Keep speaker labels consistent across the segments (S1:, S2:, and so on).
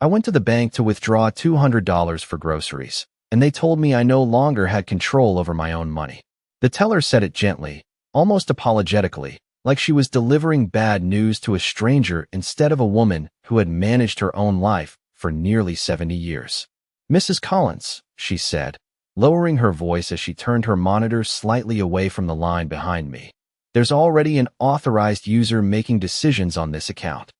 S1: I went to the bank to withdraw $200 for groceries, and they told me I no longer had control over my own money. The teller said it gently, almost apologetically, like she was delivering bad news to a stranger instead of a woman who had managed her own life for nearly 70 years. "Mrs. Collins," she said, lowering her voice as she turned her monitor slightly away from the line behind me. "There's already an authorized user making decisions on this account."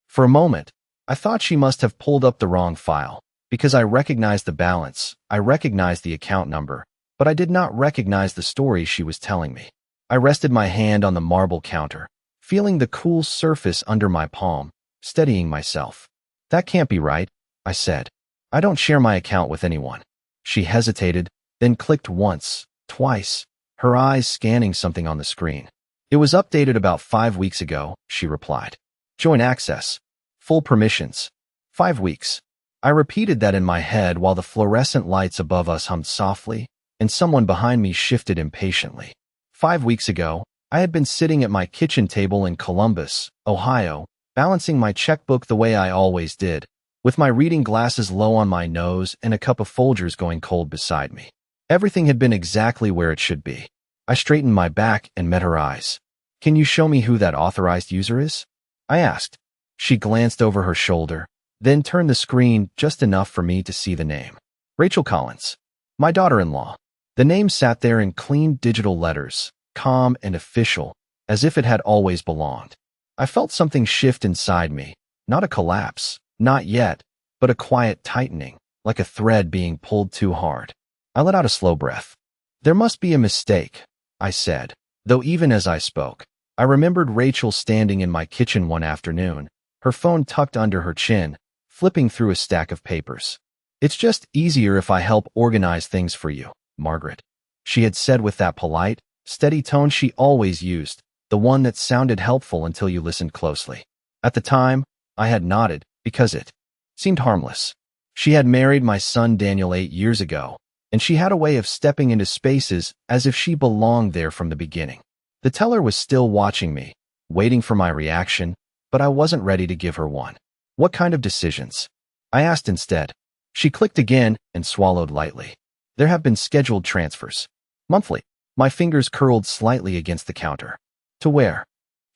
S1: For a moment, I thought she must have pulled up the wrong file, because I recognized the balance, I recognized the account number, but I did not recognize the story she was telling me. I rested my hand on the marble counter, feeling the cool surface under my palm, steadying myself. "That can't be right," I said. "I don't share my account with anyone." She hesitated, then clicked once, twice, her eyes scanning something on the screen. "It was updated about 5 weeks ago," she replied. "Joint access. Full permissions. 5 weeks." I repeated that in my head while the fluorescent lights above us hummed softly, and someone behind me shifted impatiently. 5 weeks ago, I had been sitting at my kitchen table in Columbus, Ohio, balancing my checkbook the way I always did, with my reading glasses low on my nose and a cup of Folgers going cold beside me. Everything had been exactly where it should be. I straightened my back and met her eyes. "Can you show me who that authorized user is?" I asked. She glanced over her shoulder, then turned the screen just enough for me to see the name. "Rachel Collins, my daughter-in-law." The name sat there in clean digital letters, calm and official, as if it had always belonged. I felt something shift inside me, not a collapse, not yet, but a quiet tightening, like a thread being pulled too hard. I let out a slow breath. "There must be a mistake," I said, though even as I spoke, I remembered Rachel standing in my kitchen one afternoon, her phone tucked under her chin, flipping through a stack of papers. "It's just easier if I help organize things for you, Margaret," she had said with that polite, steady tone she always used, the one that sounded helpful until you listened closely. At the time, I had nodded, because it seemed harmless. She had married my son Daniel 8 years ago, and she had a way of stepping into spaces as if she belonged there from the beginning. The teller was still watching me, waiting for my reaction, but I wasn't ready to give her one. "What kind of decisions?" I asked instead. She clicked again and swallowed lightly. "There have been scheduled transfers. Monthly." My fingers curled slightly against the counter. "To where?"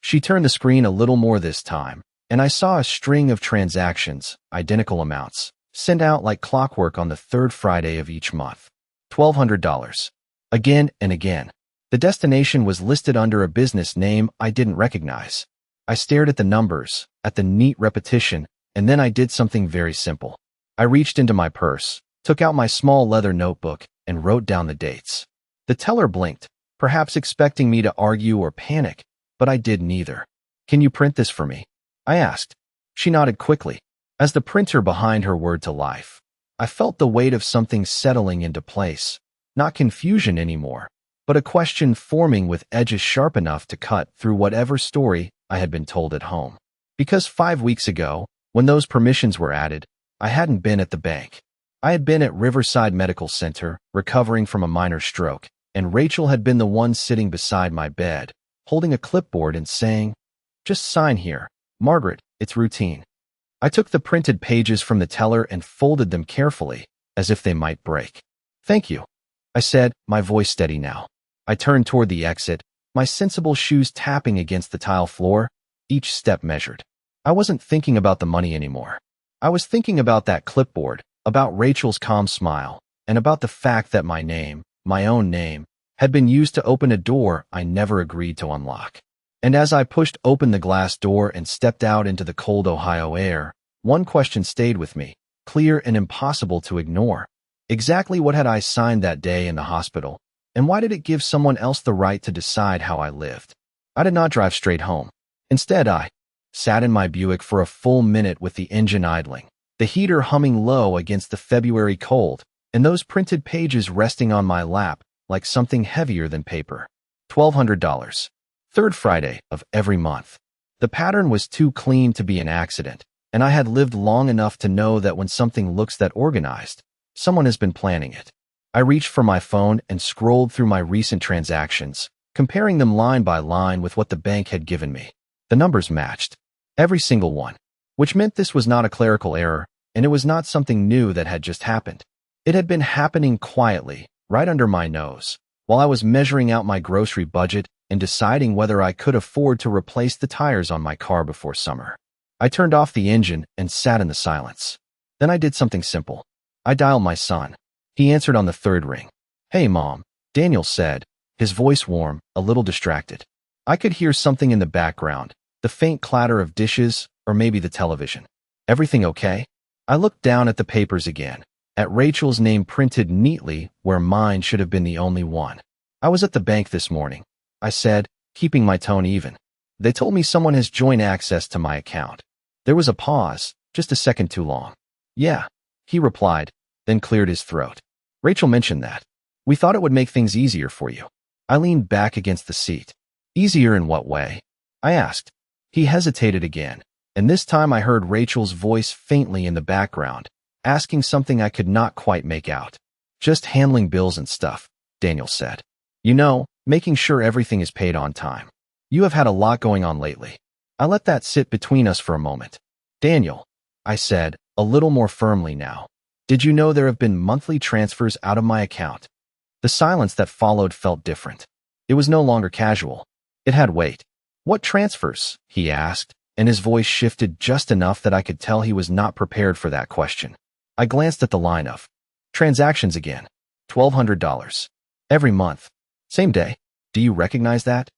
S1: She turned the screen a little more this time, and I saw a string of transactions, identical amounts, sent out like clockwork on the third Friday of each month. $1,200. Again and again. The destination was listed under a business name I didn't recognize. I stared at the numbers, at the neat repetition, and then I did something very simple. I reached into my purse, took out my small leather notebook, and wrote down the dates. The teller blinked, perhaps expecting me to argue or panic, but I did neither. "Can you print this for me?" I asked. She nodded quickly, as the printer behind her whirred to life. I felt the weight of something settling into place, not confusion anymore, but a question forming with edges sharp enough to cut through whatever story I had been told at home. Because 5 weeks ago, when those permissions were added, I hadn't been at the bank. I had been at Riverside Medical Center, recovering from a minor stroke, and Rachel had been the one sitting beside my bed, holding a clipboard and saying, "Just sign here, Margaret, it's routine." I took the printed pages from the teller and folded them carefully, as if they might break. "Thank you," I said, my voice steady now. I turned toward the exit, my sensible shoes tapping against the tile floor, each step measured. I wasn't thinking about the money anymore. I was thinking about that clipboard, about Rachel's calm smile, and about the fact that my name, my own name, had been used to open a door I never agreed to unlock. And as I pushed open the glass door and stepped out into the cold Ohio air, one question stayed with me, clear and impossible to ignore. Exactly what had I signed that day in the hospital, and why did it give someone else the right to decide how I lived? I did not drive straight home. Instead, I sat in my Buick for a full minute with the engine idling, the heater humming low against the February cold, and those printed pages resting on my lap like something heavier than paper. $1,200. Third Friday of every month. The pattern was too clean to be an accident, and I had lived long enough to know that when something looks that organized, someone has been planning it. I reached for my phone and scrolled through my recent transactions, comparing them line by line with what the bank had given me. The numbers matched. Every single one. Which meant this was not a clerical error, and it was not something new that had just happened. It had been happening quietly, right under my nose, while I was measuring out my grocery budget and deciding whether I could afford to replace the tires on my car before summer. I turned off the engine and sat in the silence. Then I did something simple. I dialed my son. He answered on the third ring. "Hey, Mom," Daniel said, his voice warm, a little distracted. I could hear something in the background, the faint clatter of dishes, or maybe the television. "Everything okay?" I looked down at the papers again, at Rachel's name printed neatly where mine should have been the only one. "I was at the bank this morning," I said, keeping my tone even. "They told me someone has joint access to my account." There was a pause, just a second too long. "Yeah," he replied, then cleared his throat. "Rachel mentioned that. We thought it would make things easier for you." I leaned back against the seat. "Easier in what way?" I asked. He hesitated again, and this time I heard Rachel's voice faintly in the background, asking something I could not quite make out. "Just handling bills and stuff," Daniel said. "You know, making sure everything is paid on time. You have had a lot going on lately." I let that sit between us for a moment. "Daniel," I said, a little more firmly now, "did you know there have been monthly transfers out of my account?" The silence that followed felt different. It was no longer casual. It had weight. "What transfers?" he asked, and his voice shifted just enough that I could tell he was not prepared for that question. I glanced at the line of transactions again. $1,200. Every month. Same day. "Do you recognize that?"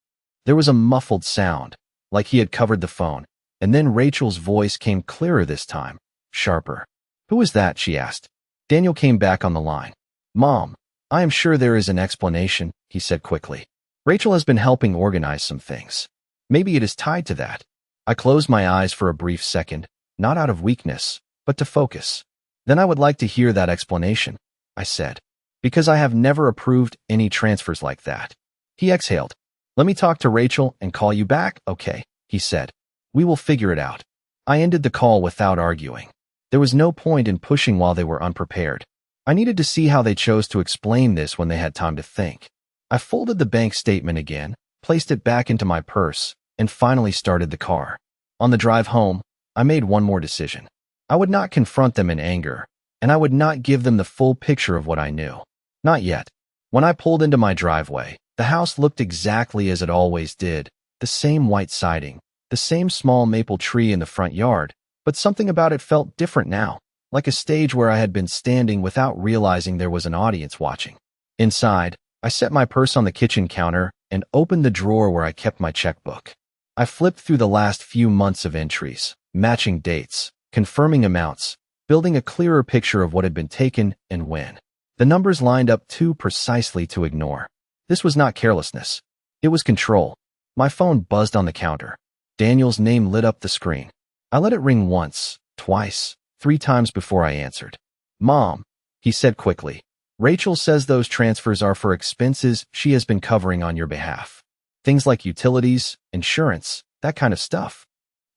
S1: There was a muffled sound, like he had covered the phone, and then Rachel's voice came clearer this time, sharper. "Who is that?" she asked. Daniel came back on the line. "Mom, I am sure there is an explanation," he said quickly. "Rachel has been helping organize some things. Maybe it is tied to that." I closed my eyes for a brief second, not out of weakness, but to focus. "Then I would like to hear that explanation," I said, "because I have never approved any transfers like that." He exhaled. "Let me talk to Rachel and call you back, okay?" he said. "We will figure it out." I ended the call without arguing. There was no point in pushing while they were unprepared. I needed to see how they chose to explain this when they had time to think. I folded the bank statement again, placed it back into my purse, and finally started the car. On the drive home, I made one more decision. I would not confront them in anger, and I would not give them the full picture of what I knew. Not yet. When I pulled into my driveway, the house looked exactly as it always did, the same white siding, the same small maple tree in the front yard, but something about it felt different now, like a stage where I had been standing without realizing there was an audience watching. Inside, I set my purse on the kitchen counter and opened the drawer where I kept my checkbook. I flipped through the last few months of entries, matching dates, confirming amounts, building a clearer picture of what had been taken and when. The numbers lined up too precisely to ignore. This was not carelessness. It was control. My phone buzzed on the counter. Daniel's name lit up the screen. I let it ring once, twice, 3 times before I answered. "Mom," he said quickly, "Rachel says those transfers are for expenses she has been covering on your behalf. Things like utilities, insurance, that kind of stuff."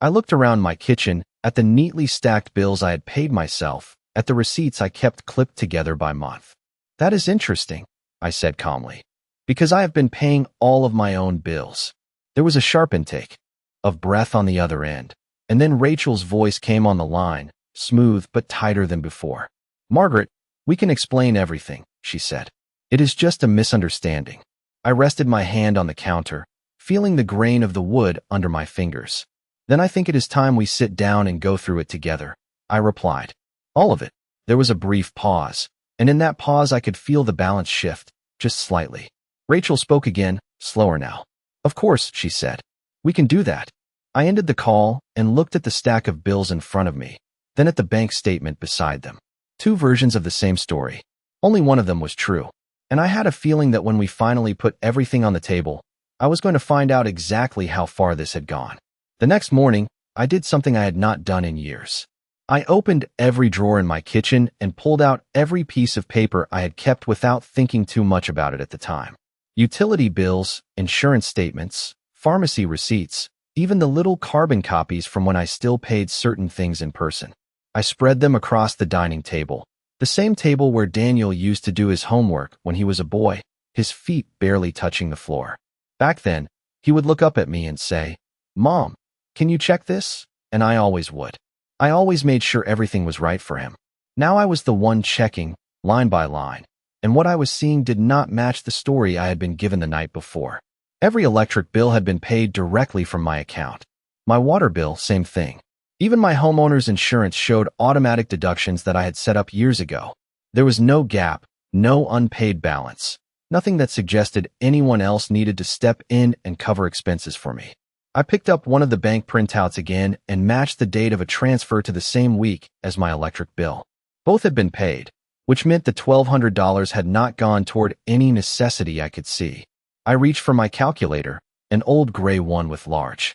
S1: I looked around my kitchen, at the neatly stacked bills I had paid myself, at the receipts I kept clipped together by month. "That is interesting," I said calmly, "because I have been paying all of my own bills." There was a sharp intake of breath on the other end, and then Rachel's voice came on the line, smooth but tighter than before. "Margaret, we can explain everything," she said. "It is just a misunderstanding." I rested my hand on the counter, feeling the grain of the wood under my fingers. "Then I think it is time we sit down and go through it together," I replied. "All of it." There was a brief pause, and in that pause I could feel the balance shift, just slightly. Rachel spoke again, slower now. "Of course," she said. "We can do that." I ended the call and looked at the stack of bills in front of me, then at the bank statement beside them. 2 versions of the same story. Only one of them was true. And I had a feeling that when we finally put everything on the table, I was going to find out exactly how far this had gone. The next morning, I did something I had not done in years. I opened every drawer in my kitchen and pulled out every piece of paper I had kept without thinking too much about it at the time. Utility bills, insurance statements, pharmacy receipts, even the little carbon copies from when I still paid certain things in person. I spread them across the dining table, the same table where Daniel used to do his homework when he was a boy, his feet barely touching the floor. Back then, he would look up at me and say, "Mom, can you check this?" And I always would. I always made sure everything was right for him. Now I was the one checking, line by line, and what I was seeing did not match the story I had been given the night before. Every electric bill had been paid directly from my account. My water bill, same thing. Even my homeowner's insurance showed automatic deductions that I had set up years ago. There was no gap, no unpaid balance, nothing that suggested anyone else needed to step in and cover expenses for me. I picked up one of the bank printouts again and matched the date of a transfer to the same week as my electric bill. Both had been paid, which meant the $1,200 had not gone toward any necessity I could see. I reached for my calculator, an old gray one with large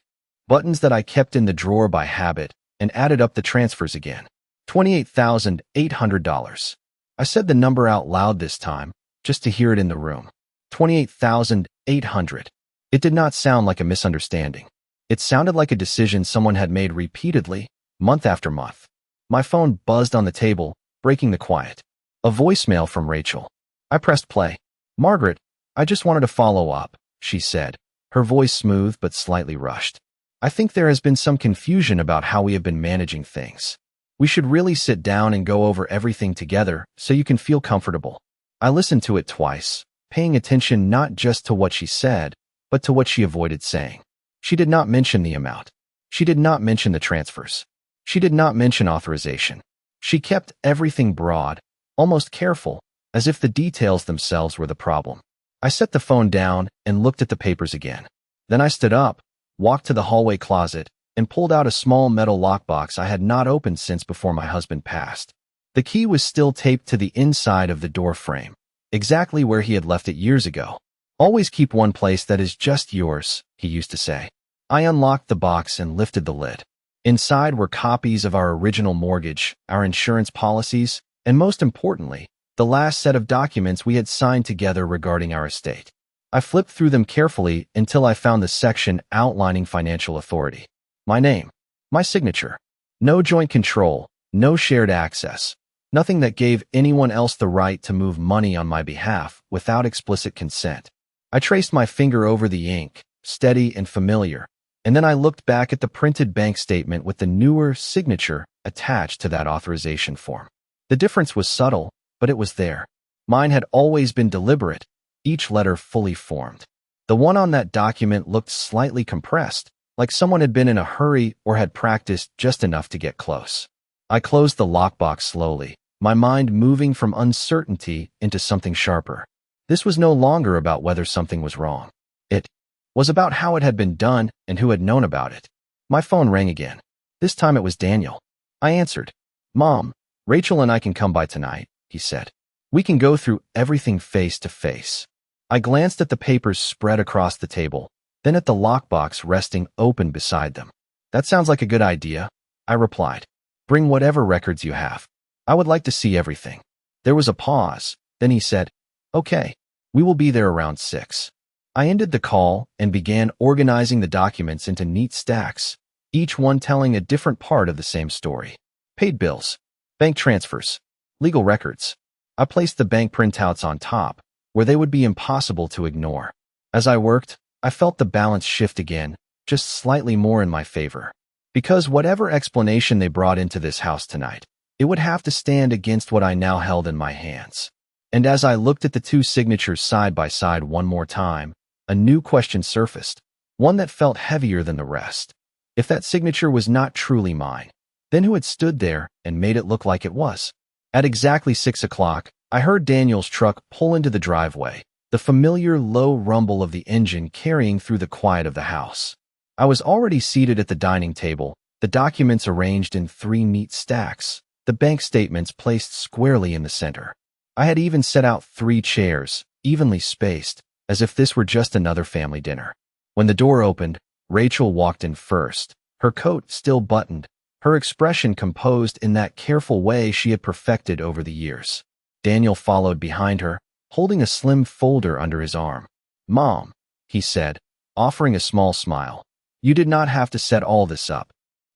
S1: buttons that I kept in the drawer by habit, and added up the transfers again. $28,800. I said the number out loud this time, just to hear it in the room. 28,800. It did not sound like a misunderstanding. It sounded like a decision someone had made repeatedly, month after month. My phone buzzed on the table, breaking the quiet. A voicemail from Rachel. I pressed play. "Margaret, I just wanted to follow up," she said, her voice smooth but slightly rushed. "I think there has been some confusion about how we have been managing things. We should really sit down and go over everything together so you can feel comfortable." I listened to it twice, paying attention not just to what she said, but to what she avoided saying. She did not mention the amount. She did not mention the transfers. She did not mention authorization. She kept everything broad, almost careful, as if the details themselves were the problem. I set the phone down and looked at the papers again. Then I stood up, walked to the hallway closet, and pulled out a small metal lockbox I had not opened since before my husband passed. The key was still taped to the inside of the door frame, exactly where he had left it years ago. "Always keep one place that is just yours," he used to say. I unlocked the box and lifted the lid. Inside were copies of our original mortgage, our insurance policies, and most importantly, the last set of documents we had signed together regarding our estate. I flipped through them carefully until I found the section outlining financial authority. My name, my signature. No joint control, no shared access, nothing that gave anyone else the right to move money on my behalf without explicit consent. I traced my finger over the ink, steady and familiar, and then I looked back at the printed bank statement with the newer signature attached to that authorization form. The difference was subtle, but it was there. Mine had always been deliberate, each letter fully formed. The one on that document looked slightly compressed, like someone had been in a hurry or had practiced just enough to get close. I closed the lockbox slowly, my mind moving from uncertainty into something sharper. This was no longer about whether something was wrong. It was about how it had been done and who had known about it. My phone rang again. This time it was Daniel. I answered. "Mom, Rachel and I can come by tonight," he said. "We can go through everything face to face." I glanced at the papers spread across the table, then at the lockbox resting open beside them. "That sounds like a good idea," I replied. "Bring whatever records you have. I would like to see everything." There was a pause. Then he said, "Okay, we will be there around 6. I ended the call and began organizing the documents into neat stacks, each one telling a different part of the same story. Paid bills, bank transfers, legal records. I placed the bank printouts on top, where they would be impossible to ignore. As I worked, I felt the balance shift again, just slightly more in my favor. Because whatever explanation they brought into this house tonight, it would have to stand against what I now held in my hands. And as I looked at the two signatures side by side one more time, a new question surfaced, one that felt heavier than the rest. If that signature was not truly mine, then who had stood there and made it look like it was? At exactly 6 o'clock, I heard Daniel's truck pull into the driveway, the familiar low rumble of the engine carrying through the quiet of the house. I was already seated at the dining table, the documents arranged in 3 neat stacks, the bank statements placed squarely in the center. I had even set out 3 chairs, evenly spaced, as if this were just another family dinner. When the door opened, Rachel walked in first, her coat still buttoned, her expression composed in that careful way she had perfected over the years. Daniel followed behind her, holding a slim folder under his arm. "Mom," he said, offering a small smile, "you did not have to set all this up."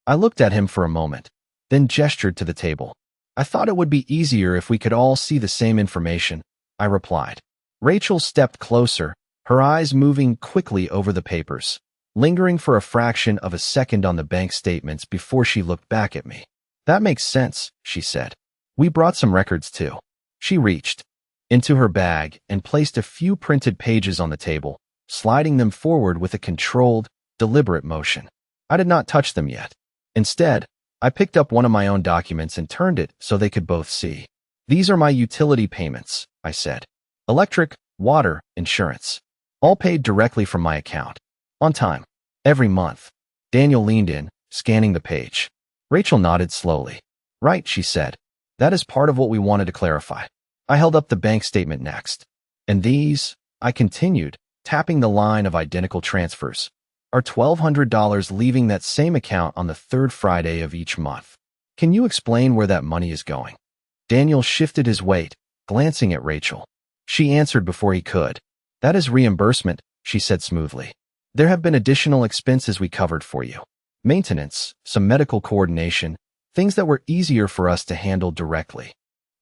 S1: I looked at him for a moment, then gestured to the table. "I thought it would be easier if we could all see the same information," I replied. Rachel stepped closer, her eyes moving quickly over the papers, lingering for a fraction of a second on the bank statements before she looked back at me. That makes sense, she said. We brought some records too. She reached into her bag and placed a few printed pages on the table, sliding them forward with a controlled, deliberate motion. I did not touch them yet. Instead, I picked up one of my own documents and turned it so they could both see. These are my utility payments, I said. Electric, water, insurance. All paid directly from my account. On time. Every month. Daniel leaned in, scanning the page. Rachel nodded slowly. Right, she said. That is part of what we wanted to clarify. I held up the bank statement next. And these, I continued, tapping the line of identical transfers, are $1,200 leaving that same account on the third Friday of each month. Can you explain where that money is going? Daniel shifted his weight, glancing at Rachel. She answered before he could. That is reimbursement, she said smoothly. There have been additional expenses we covered for you. Maintenance, some medical coordination, things that were easier for us to handle directly.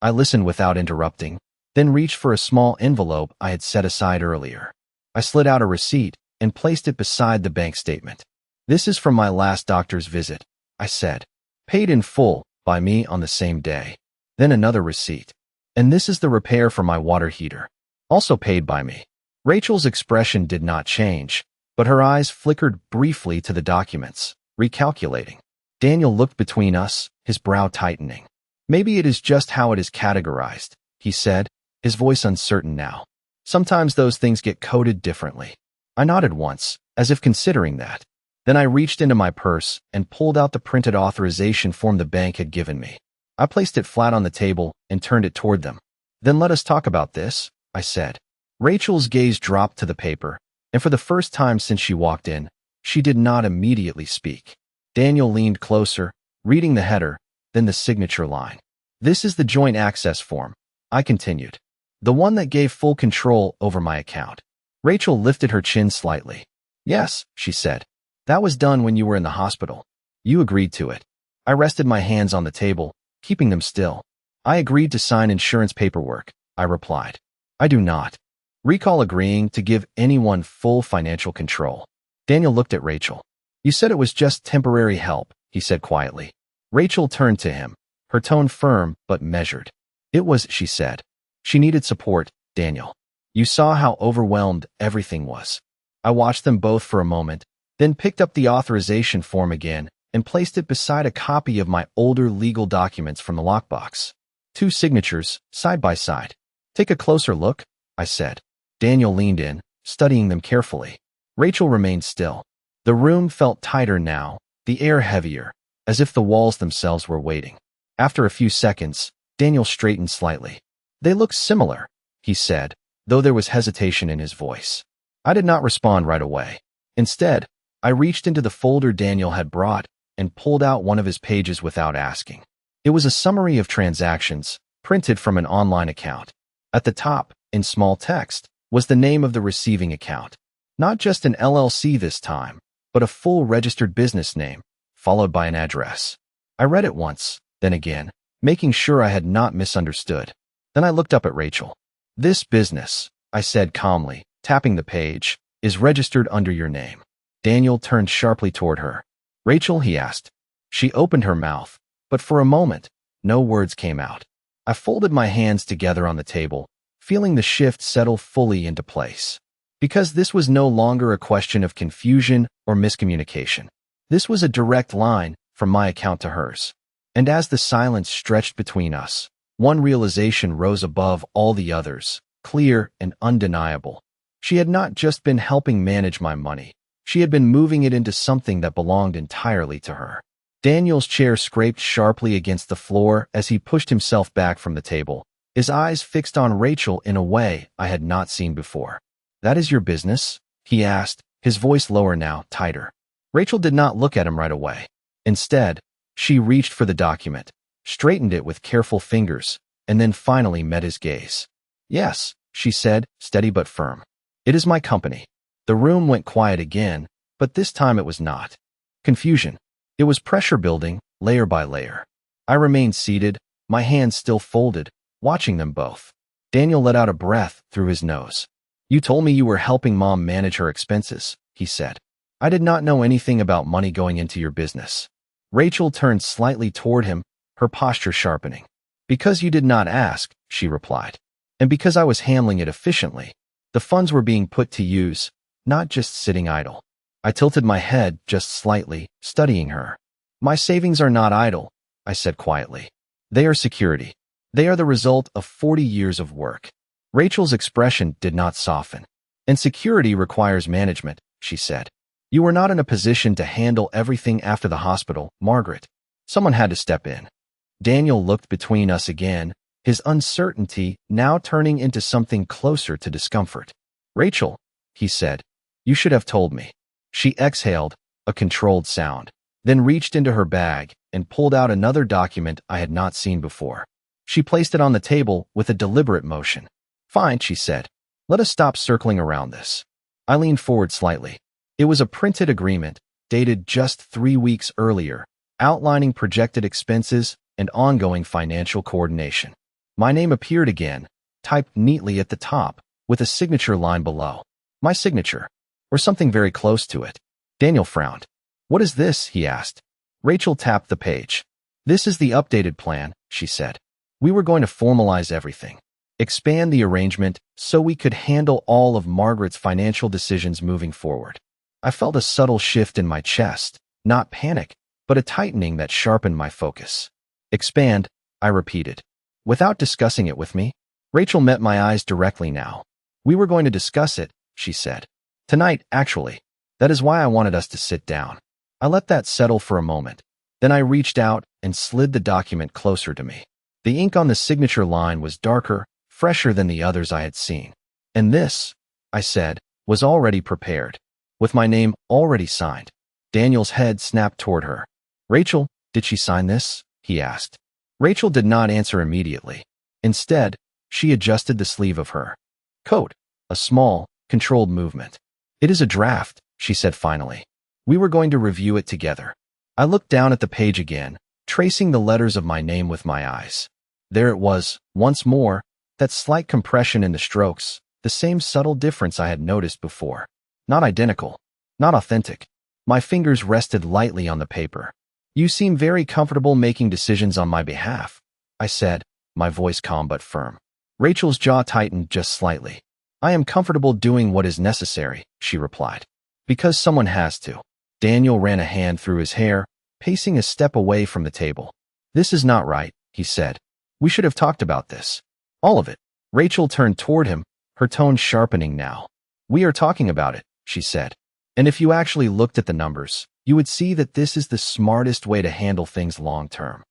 S1: I listened without interrupting, then reached for a small envelope I had set aside earlier. I slid out a receipt and placed it beside the bank statement. This is from my last doctor's visit, I said. Paid in full by me on the same day. Then another receipt. And this is the repair for my water heater. Also paid by me. Rachel's expression did not change, but her eyes flickered briefly to the documents, recalculating. Daniel looked between us, his brow tightening. Maybe it is just how it is categorized, he said, his voice uncertain now. Sometimes those things get coded differently. I nodded once, as if considering that. Then I reached into my purse and pulled out the printed authorization form the bank had given me. I placed it flat on the table and turned it toward them. Then let us talk about this, I said. Rachel's gaze dropped to the paper, and for the first time since she walked in, she did not immediately speak. Daniel leaned closer, reading the header, then the signature line. This is the joint access form, I continued. The one that gave full control over my account. Rachel lifted her chin slightly. Yes, she said. That was done when you were in the hospital. You agreed to it. I rested my hands on the table, keeping them still. I agreed to sign insurance paperwork, I replied. I do not recall agreeing to give anyone full financial control. Daniel looked at Rachel. You said it was just temporary help, he said quietly. Rachel turned to him, her tone firm but measured. It was, she said. She needed support, Daniel. You saw how overwhelmed everything was. I watched them both for a moment, then picked up the authorization form again and placed it beside a copy of my older legal documents from the lockbox. 2 signatures, side by side. Take a closer look, I said. Daniel leaned in, studying them carefully. Rachel remained still. The room felt tighter now, the air heavier, as if the walls themselves were waiting. After a few seconds, Daniel straightened slightly. They look similar, he said, though there was hesitation in his voice. I did not respond right away. Instead, I reached into the folder Daniel had brought and pulled out one of his pages without asking. It was a summary of transactions, printed from an online account. At the top, in small text, was the name of the receiving account. Not just an LLC this time, but a full registered business name, followed by an address. I read it once, then again, making sure I had not misunderstood. Then I looked up at Rachel. This business, I said calmly, tapping the page, is registered under your name. Daniel turned sharply toward her. Rachel, he asked. She opened her mouth, but for a moment, no words came out. I folded my hands together on the table, feeling the shift settle fully into place. Because this was no longer a question of confusion or miscommunication. This was a direct line from my account to hers. And as the silence stretched between us, one realization rose above all the others, clear and undeniable. She had not just been helping manage my money. She had been moving it into something that belonged entirely to her. Daniel's chair scraped sharply against the floor as he pushed himself back from the table, his eyes fixed on Rachel in a way I had not seen before. That is your business? He asked, his voice lower now, tighter. Rachel did not look at him right away. Instead, she reached for the document, straightened it with careful fingers, and then finally met his gaze. Yes, she said, steady but firm. It is my company. The room went quiet again, but this time it was not confusion. It was pressure building, layer by layer. I remained seated, my hands still folded, watching them both. Daniel let out a breath through his nose. You told me you were helping Mom manage her expenses, he said. I did not know anything about money going into your business. Rachel turned slightly toward him, her posture sharpening. Because you did not ask, she replied. And because I was handling it efficiently. The funds were being put to use, not just sitting idle. I tilted my head just slightly, studying her. My savings are not idle, I said quietly. They are security. They are the result of 40 years of work. Rachel's expression did not soften. And security requires management, she said. You were not in a position to handle everything after the hospital, Margaret. Someone had to step in. Daniel looked between us again, his uncertainty now turning into something closer to discomfort. Rachel, he said, you should have told me. She exhaled, a controlled sound, then reached into her bag and pulled out another document I had not seen before. She placed it on the table with a deliberate motion. Fine, she said. Let us stop circling around this. I leaned forward slightly. It was a printed agreement, dated just 3 weeks earlier, outlining projected expenses and ongoing financial coordination. My name appeared again, typed neatly at the top, with a signature line below. My signature, or something very close to it. Daniel frowned. What is this? He asked. Rachel tapped the page. This is the updated plan, she said. We were going to formalize everything. Expand the arrangement so we could handle all of Margaret's financial decisions moving forward. I felt a subtle shift in my chest, not panic, but a tightening that sharpened my focus. Expand, I repeated. Without discussing it with me, Rachel met my eyes directly now. We were going to discuss it, she said. Tonight, actually. That is why I wanted us to sit down. I let that settle for a moment. Then I reached out and slid the document closer to me. The ink on the signature line was darker, fresher than the others I had seen. And this, I said, was already prepared, with my name already signed. Daniel's head snapped toward her. Rachel, did she sign this? He asked. Rachel did not answer immediately. Instead, she adjusted the sleeve of her coat, a small, controlled movement. It is a draft, she said finally. We were going to review it together. I looked down at the page again, tracing the letters of my name with my eyes. There it was, once more, that slight compression in the strokes, the same subtle difference I had noticed before. Not identical, not authentic. My fingers rested lightly on the paper. You seem very comfortable making decisions on my behalf, I said, my voice calm but firm. Rachel's jaw tightened just slightly. I am comfortable doing what is necessary, she replied. Because someone has to. Daniel ran a hand through his hair, pacing a step away from the table. This is not right, he said. We should have talked about this. All of it. Rachel turned toward him, her tone sharpening now. We are talking about it, she said. And if you actually looked at the numbers, you would see that this is the smartest way to handle things long term.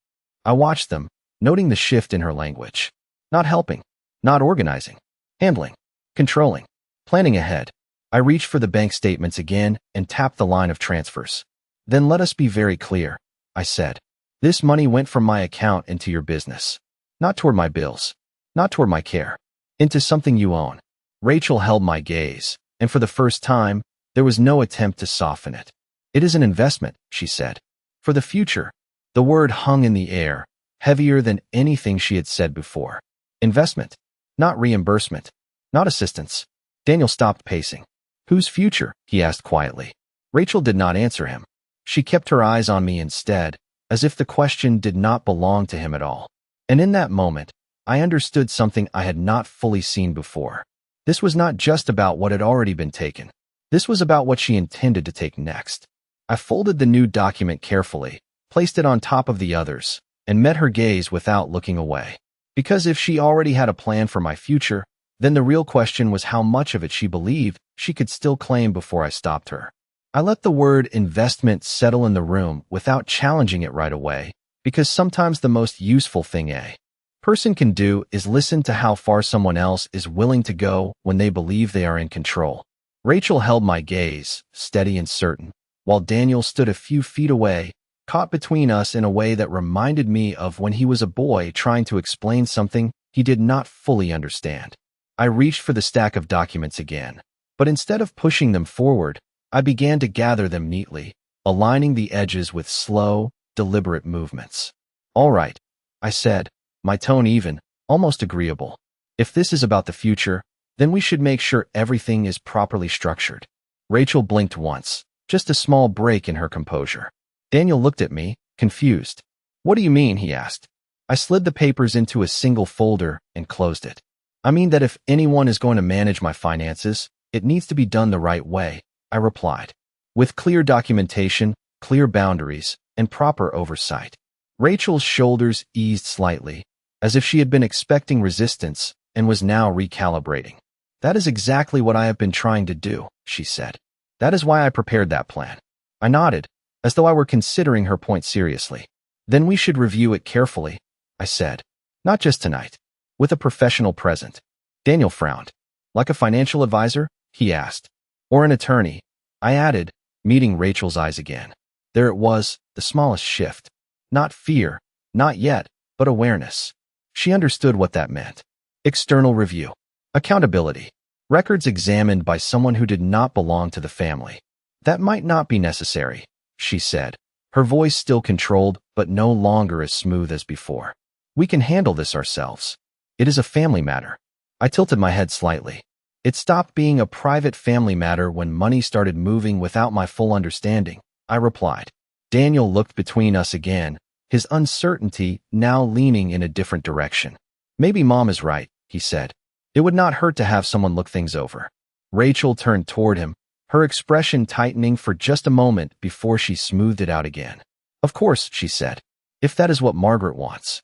S1: I watched them, noting the shift in her language. Not helping, not organizing, handling, controlling, planning ahead. I reached for the bank statements again and tapped the line of transfers. Then let us be very clear, I said. This money went from my account into your business. Not toward my bills, not toward my care, into something you own. Rachel held my gaze, and for the first time, there was no attempt to soften it. It is an investment, she said. For the future. The word hung in the air, heavier than anything she had said before. Investment, not reimbursement, not assistance. Daniel stopped pacing. Whose future? He asked quietly. Rachel did not answer him. She kept her eyes on me instead, as if the question did not belong to him at all. And in that moment, I understood something I had not fully seen before. This was not just about what had already been taken. This was about what she intended to take next. I folded the new document carefully, placed it on top of the others, and met her gaze without looking away. Because if she already had a plan for my future, then the real question was how much of it she believed she could still claim before I stopped her. I let the word investment settle in the room without challenging it right away, because sometimes the most useful thing a person can do is listen to how far someone else is willing to go when they believe they are in control. Rachel held my gaze, steady and certain, while Daniel stood a few feet away, caught between us in a way that reminded me of when he was a boy trying to explain something he did not fully understand. I reached for the stack of documents again, but instead of pushing them forward, I began to gather them neatly, aligning the edges with slow, deliberate movements. All right, I said, my tone even, almost agreeable. If this is about the future, then we should make sure everything is properly structured. Rachel blinked once, just a small break in her composure. Daniel looked at me, confused. What do you mean? He asked. I slid the papers into a single folder and closed it. I mean that if anyone is going to manage my finances, it needs to be done the right way, I replied. With clear documentation, clear boundaries, and proper oversight. Rachel's shoulders eased slightly, as if she had been expecting resistance and was now recalibrating. That is exactly what I have been trying to do, she said. That is why I prepared that plan. I nodded, as though I were considering her point seriously. Then we should review it carefully, I said. Not just tonight. With a professional present. Daniel frowned. Like a financial advisor? He asked. Or an attorney? I added, meeting Rachel's eyes again. There it was, the smallest shift. Not fear, not yet, but awareness. She understood what that meant. External review. Accountability. Records examined by someone who did not belong to the family. That might not be necessary, she said, her voice still controlled but no longer as smooth as before. We can handle this ourselves. It is a family matter. I tilted my head slightly. It stopped being a private family matter when money started moving without my full understanding, I replied. Daniel looked between us again, his uncertainty now leaning in a different direction. Maybe Mom is right, he said. It would not hurt to have someone look things over. Rachel turned toward him, her expression tightening for just a moment before she smoothed it out again. Of course, she said, if that is what Margaret wants.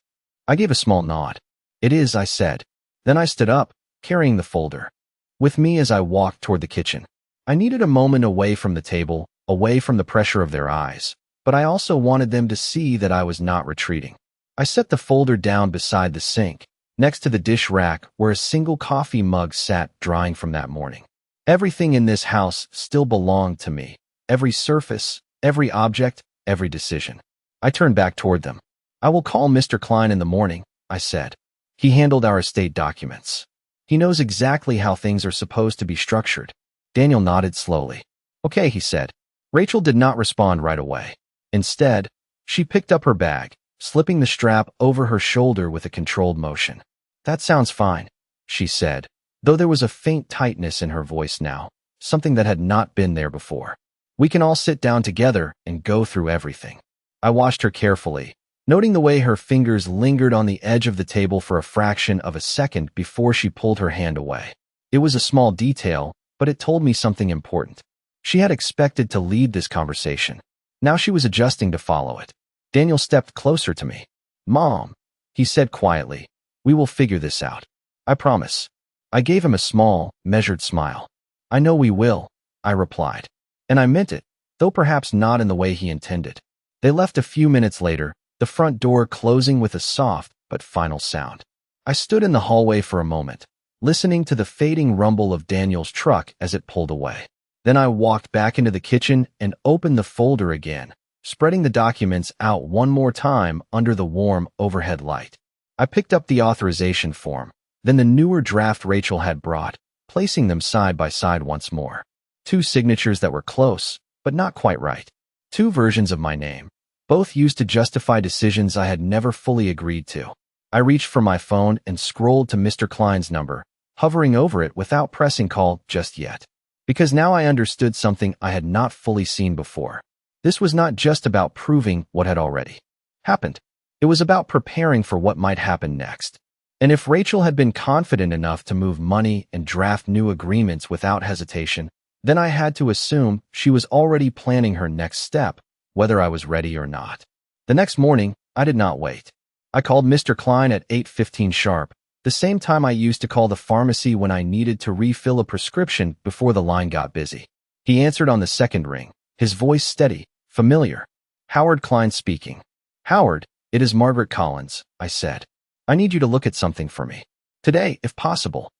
S1: I gave a small nod. It is, I said. Then I stood up, carrying the folder. With me as I walked toward the kitchen. I needed a moment away from the table, away from the pressure of their eyes, but I also wanted them to see that I was not retreating. I set the folder down beside the sink, next to the dish rack where a single coffee mug sat drying from that morning. Everything in this house still belonged to me. Every surface, every object, every decision. I turned back toward them. I will call Mr. Klein in the morning, I said. He handled our estate documents. He knows exactly how things are supposed to be structured. Daniel nodded slowly. Okay, he said. Rachel did not respond right away. Instead, she picked up her bag, slipping the strap over her shoulder with a controlled motion. That sounds fine, she said, though there was a faint tightness in her voice now, something that had not been there before. We can all sit down together and go through everything. I watched her carefully, noting the way her fingers lingered on the edge of the table for a fraction of a second before she pulled her hand away. It was a small detail, but it told me something important. She had expected to lead this conversation. Now she was adjusting to follow it. Daniel stepped closer to me. Mom, he said quietly, we will figure this out. I promise. I gave him a small, measured smile. I know we will, I replied. And I meant it, though perhaps not in the way he intended. They left a few minutes later, the front door closing with a soft but final sound. I stood in the hallway for a moment, listening to the fading rumble of Daniel's truck as it pulled away. Then I walked back into the kitchen and opened the folder again, spreading the documents out one more time under the warm overhead light. I picked up the authorization form, then the newer draft Rachel had brought, placing them side by side once more. Two signatures that were close, but not quite right. Two versions of my name, both used to justify decisions I had never fully agreed to. I reached for my phone and scrolled to Mr. Klein's number, hovering over it without pressing call just yet. Because now I understood something I had not fully seen before. This was not just about proving what had already happened. It was about preparing for what might happen next. And if Rachel had been confident enough to move money and draft new agreements without hesitation, then I had to assume she was already planning her next step, whether I was ready or not. The next morning, I did not wait. I called Mr. Klein at 8:15 sharp, the same time I used to call the pharmacy when I needed to refill a prescription before the line got busy. He answered on the second ring, his voice steady, familiar. Howard Klein speaking. Howard, it is Margaret Collins, I said. I need you to look at something for me. Today, if possible.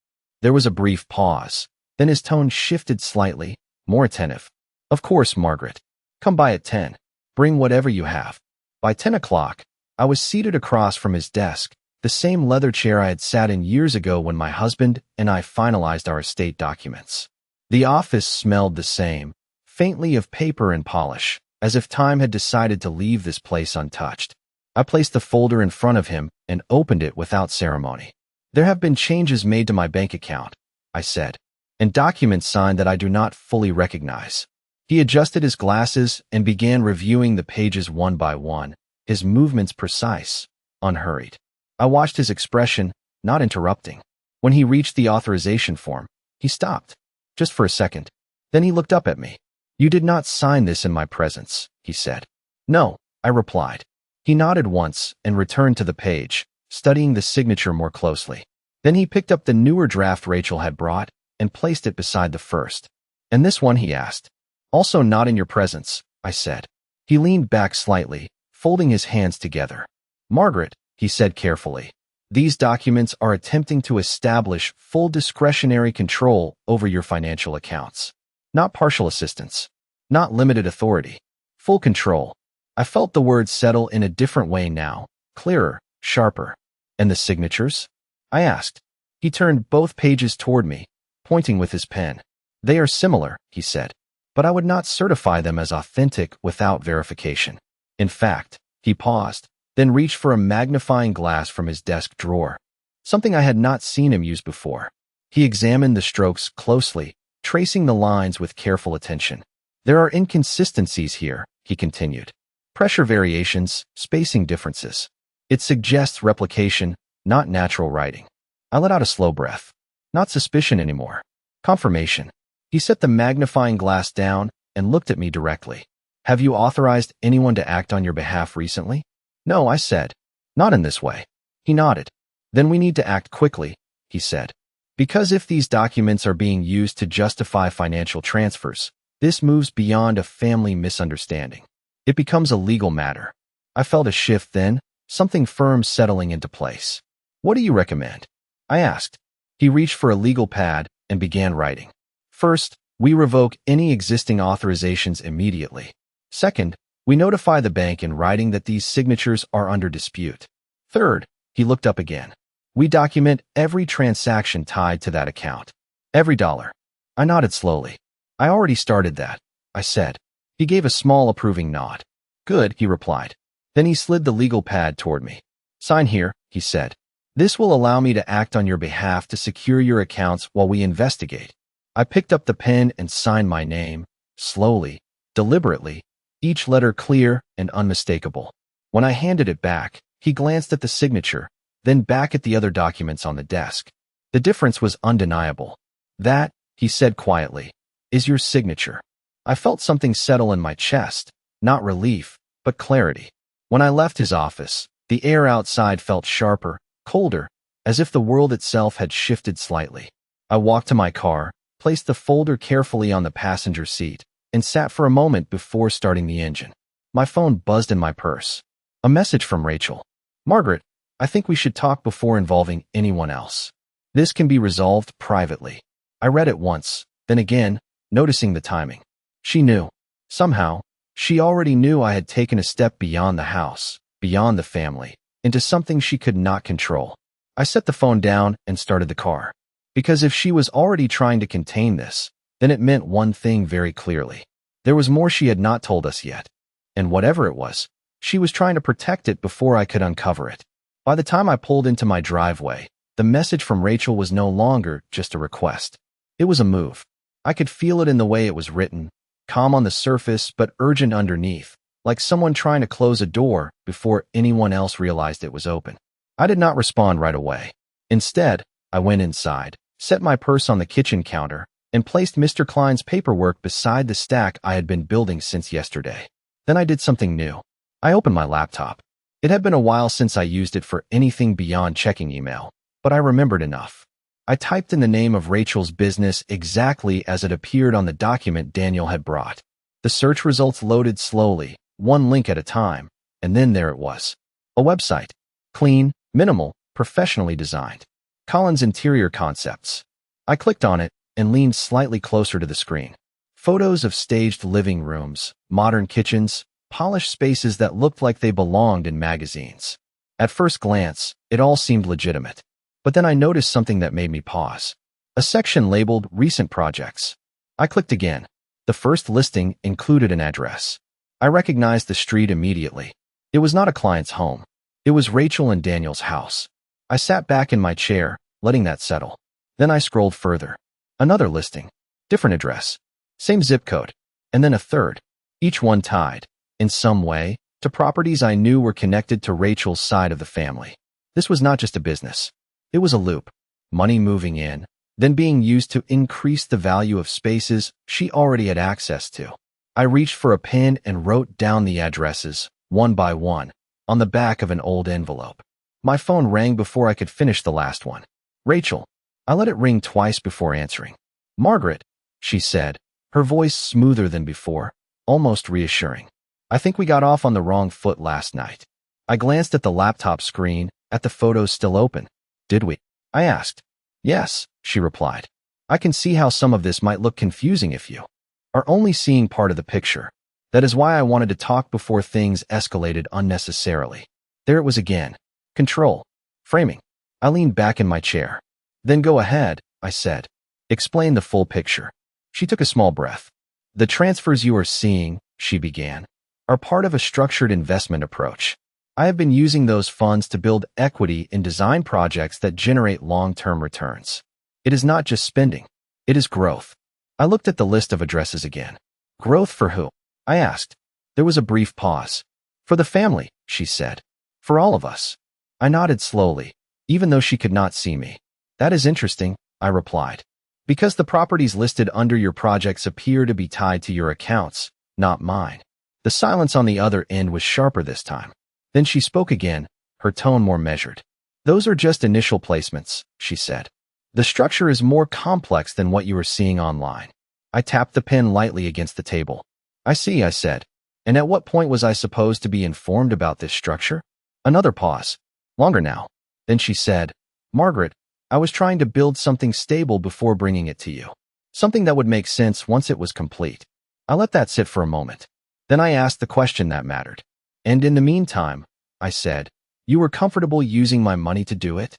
S1: There was a brief pause. Then his tone shifted slightly, more attentive. Of course, Margaret. Come by at 10. Bring whatever you have. By 10 o'clock, I was seated across from his desk, the same leather chair I had sat in years ago when my husband and I finalized our estate documents. The office smelled the same, faintly of paper and polish, as if time had decided to leave this place untouched. I placed the folder in front of him and opened it without ceremony. There have been changes made to my bank account, I said, and documents signed that I do not fully recognize. He adjusted his glasses and began reviewing the pages one by one, his movements precise, unhurried. I watched his expression, not interrupting. When he reached the authorization form, he stopped, just for a second. Then he looked up at me. "You did not sign this in my presence," he said. "No," I replied. He nodded once and returned to the page, studying the signature more closely. Then he picked up the newer draft Rachel had brought and placed it beside the first. "And this one?" he asked. "Also not in your presence," I said. He leaned back slightly, folding his hands together. "Margaret," he said carefully, "these documents are attempting to establish full discretionary control over your financial accounts. Not partial assistance. Not limited authority. Full control." I felt the words settle in a different way now, clearer, sharper. "And the signatures?" I asked. He turned both pages toward me, pointing with his pen. "They are similar," he said, "but I would not certify them as authentic without verification. In fact," he paused, then reached for a magnifying glass from his desk drawer, something I had not seen him use before. He examined the strokes closely, tracing the lines with careful attention. "There are inconsistencies here," he continued. "Pressure variations, spacing differences. It suggests replication, not natural writing." I let out a slow breath. Not suspicion anymore. Confirmation. He set the magnifying glass down and looked at me directly. "Have you authorized anyone to act on your behalf recently?" "No," I said. "Not in this way." He nodded. "Then we need to act quickly," he said. "Because if these documents are being used to justify financial transfers, this moves beyond a family misunderstanding. It becomes a legal matter." I felt a shift then, something firm settling into place. "What do you recommend?" I asked. He reached for a legal pad and began writing. "First, we revoke any existing authorizations immediately. Second, we notify the bank in writing that these signatures are under dispute. Third," he looked up again, "we document every transaction tied to that account. Every dollar." I nodded slowly. "I already started that," I said. He gave a small approving nod. "Good," he replied. Then he slid the legal pad toward me. "Sign here," he said. "This will allow me to act on your behalf to secure your accounts while we investigate." I picked up the pen and signed my name, slowly, deliberately, each letter clear and unmistakable. When I handed it back, he glanced at the signature, then back at the other documents on the desk. The difference was undeniable. "That," he said quietly, "is your signature." I felt something settle in my chest, not relief, but clarity. When I left his office, the air outside felt sharper, colder, as if the world itself had shifted slightly. I walked to my car, placed the folder carefully on the passenger seat, and sat for a moment before starting the engine. My phone buzzed in my purse. A message from Rachel. "Margaret, I think we should talk before involving anyone else. This can be resolved privately." I read it once, then again, noticing the timing. She knew. Somehow, she already knew I had taken a step beyond the house, beyond the family, into something she could not control. I set the phone down and started the car. Because if she was already trying to contain this, then it meant one thing very clearly. There was more she had not told us yet. And whatever it was, she was trying to protect it before I could uncover it. By the time I pulled into my driveway, the message from Rachel was no longer just a request. It was a move. I could feel it in the way it was written, calm on the surface but urgent underneath, like someone trying to close a door before anyone else realized it was open. I did not respond right away. Instead, I went inside, set my purse on the kitchen counter, and placed Mr. Klein's paperwork beside the stack I had been building since yesterday. Then I did something new. I opened my laptop. It had been a while since I used it for anything beyond checking email, but I remembered enough. I typed in the name of Rachel's business exactly as it appeared on the document Daniel had brought. The search results loaded slowly, one link at a time, and then there it was. A website. Clean, minimal, professionally designed. Collins Interior Concepts. I clicked on it and leaned slightly closer to the screen. Photos of staged living rooms, modern kitchens, polished spaces that looked like they belonged in magazines. At first glance, it all seemed legitimate. But then I noticed something that made me pause. A section labeled Recent Projects. I clicked again. The first listing included an address. I recognized the street immediately. It was not a client's home. It was Rachel and Daniel's house. I sat back in my chair, letting that settle. Then I scrolled further. Another listing. Different address. Same zip code. And then a third. Each one tied, in some way, to properties I knew were connected to Rachel's side of the family. This was not just a business. It was a loop. Money moving in, then being used to increase the value of spaces she already had access to. I reached for a pen and wrote down the addresses, one by one, on the back of an old envelope. My phone rang before I could finish the last one. Rachel. I let it ring twice before answering. Margaret, she said, her voice smoother than before, almost reassuring. I think we got off on the wrong foot last night. I glanced at the laptop screen, at the photos still open. Did we? I asked. Yes, she replied. I can see how some of this might look confusing if you are only seeing part of the picture. That is why I wanted to talk before things escalated unnecessarily. There it was again. Control. Framing. I leaned back in my chair. Then go ahead, I said. Explain the full picture. She took a small breath. The transfers you are seeing, she began, are part of a structured investment approach. I have been using those funds to build equity in design projects that generate long-term returns. It is not just spending. It is growth. I looked at the list of addresses again. Growth for who? I asked. There was a brief pause. For the family, she said. For all of us. I nodded slowly, even though she could not see me. That is interesting, I replied. Because the properties listed under your projects appear to be tied to your accounts, not mine. The silence on the other end was sharper this time. Then she spoke again, her tone more measured. Those are just initial placements, she said. The structure is more complex than what you are seeing online. I tapped the pen lightly against the table. I see, I said. And at what point was I supposed to be informed about this structure? Another pause. Longer now. Then she said, Margaret, I was trying to build something stable before bringing it to you. Something that would make sense once it was complete. I let that sit for a moment. Then I asked the question that mattered. And in the meantime, I said, you were comfortable using my money to do it?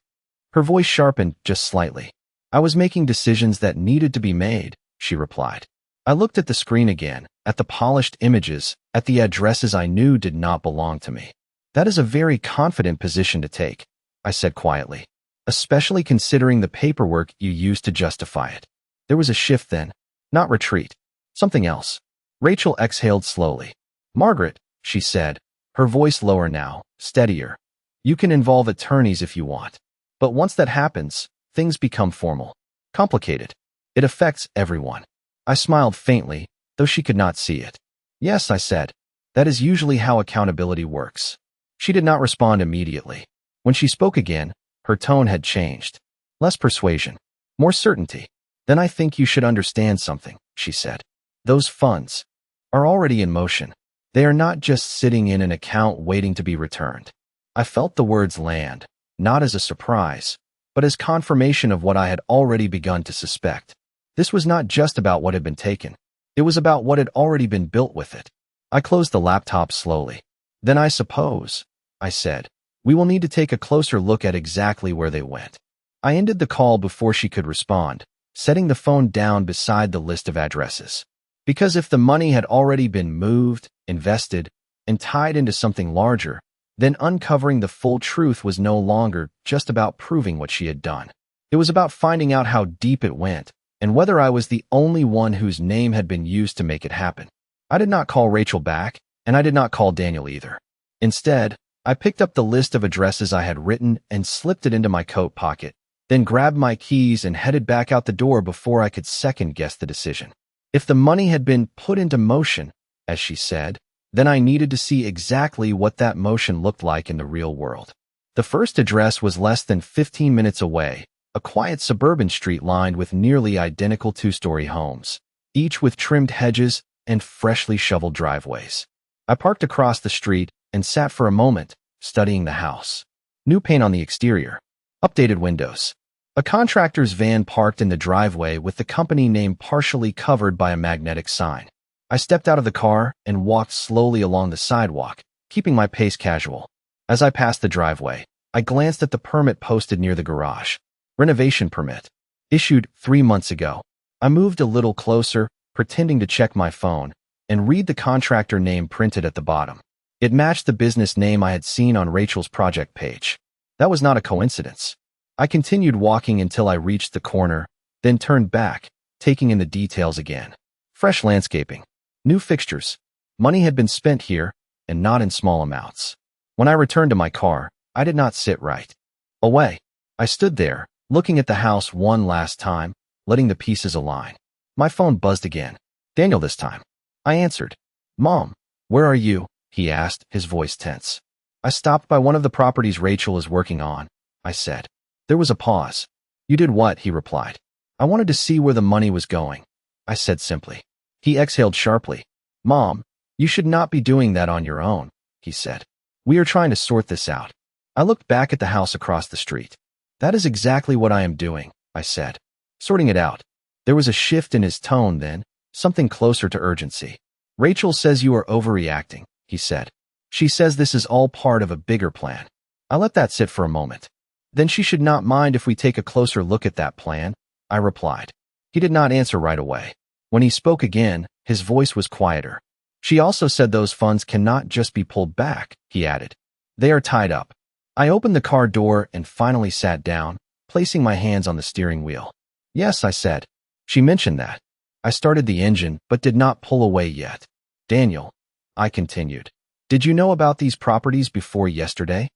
S1: Her voice sharpened just slightly. I was making decisions that needed to be made, she replied. I looked at the screen again, at the polished images, at the addresses I knew did not belong to me. That is a very confident position to take, I said quietly. Especially considering the paperwork you used to justify it. There was a shift then, not retreat. Something else. Rachel exhaled slowly. Margaret, she said, her voice lower now, steadier. You can involve attorneys if you want. But once that happens, things become formal. Complicated. It affects everyone. I smiled faintly, though she could not see it. Yes, I said. That is usually how accountability works. She did not respond immediately. When she spoke again, her tone had changed. Less persuasion. More certainty. Then I think you should understand something, she said. Those funds are already in motion. They are not just sitting in an account waiting to be returned. I felt the words land, not as a surprise, but as confirmation of what I had already begun to suspect. This was not just about what had been taken. It was about what had already been built with it. I closed the laptop slowly. Then I suppose, I said, we will need to take a closer look at exactly where they went. I ended the call before she could respond, setting the phone down beside the list of addresses. Because if the money had already been moved, invested, and tied into something larger, then uncovering the full truth was no longer just about proving what she had done. It was about finding out how deep it went, and whether I was the only one whose name had been used to make it happen. I did not call Rachel back, and I did not call Daniel either. Instead, I picked up the list of addresses I had written and slipped it into my coat pocket, then grabbed my keys and headed back out the door before I could second-guess the decision. If the money had been put into motion, as she said, then I needed to see exactly what that motion looked like in the real world. The first address was less than 15 minutes away, a quiet suburban street lined with nearly identical two-story homes, each with trimmed hedges and freshly shoveled driveways. I parked across the street and sat for a moment, studying the house. New paint on the exterior. Updated windows. A contractor's van parked in the driveway with the company name partially covered by a magnetic sign. I stepped out of the car and walked slowly along the sidewalk, keeping my pace casual. As I passed the driveway, I glanced at the permit posted near the garage. Renovation permit. Issued 3 months ago. I moved a little closer, pretending to check my phone, and read the contractor name printed at the bottom. It matched the business name I had seen on Rachel's project page. That was not a coincidence. I continued walking until I reached the corner, then turned back, taking in the details again. Fresh landscaping. New fixtures. Money had been spent here, and not in small amounts. When I returned to my car, I did not sit right away. I stood there, looking at the house one last time, letting the pieces align. My phone buzzed again. Daniel this time. I answered. Mom, where are you? He asked, his voice tense. I stopped by one of the properties Rachel is working on, I said. There was a pause. You did what? He replied. I wanted to see where the money was going, I said simply. He exhaled sharply. Mom, you should not be doing that on your own, he said. We are trying to sort this out. I looked back at the house across the street. That is exactly what I am doing, I said. Sorting it out. There was a shift in his tone then, something closer to urgency. Rachel says you are overreacting, he said. She says this is all part of a bigger plan. I let that sit for a moment. Then she should not mind if we take a closer look at that plan, I replied. He did not answer right away. When he spoke again, his voice was quieter. She also said those funds cannot just be pulled back, he added. They are tied up. I opened the car door and finally sat down, placing my hands on the steering wheel. Yes, I said. She mentioned that. I started the engine, but did not pull away yet. Daniel, I continued. Did you know about these properties before yesterday?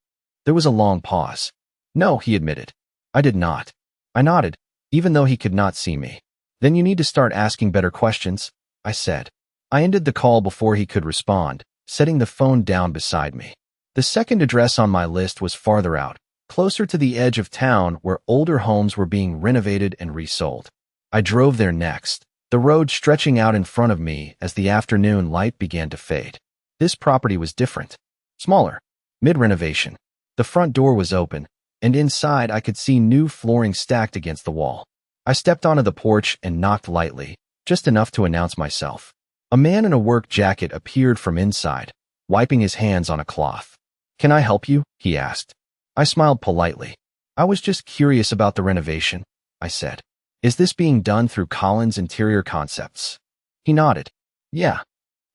S1: There was a long pause. No, he admitted. I did not. I nodded, even though he could not see me. Then you need to start asking better questions, I said. I ended the call before he could respond, setting the phone down beside me. The second address on my list was farther out, closer to the edge of town where older homes were being renovated and resold. I drove there next, the road stretching out in front of me as the afternoon light began to fade. This property was different. Smaller. Mid-renovation. The front door was open, and inside I could see new flooring stacked against the wall. I stepped onto the porch and knocked lightly, just enough to announce myself. A man in a work jacket appeared from inside, wiping his hands on a cloth. Can I help you? He asked. I smiled politely. I was just curious about the renovation, I said. Is this being done through Collins Interior Concepts? He nodded. Yeah,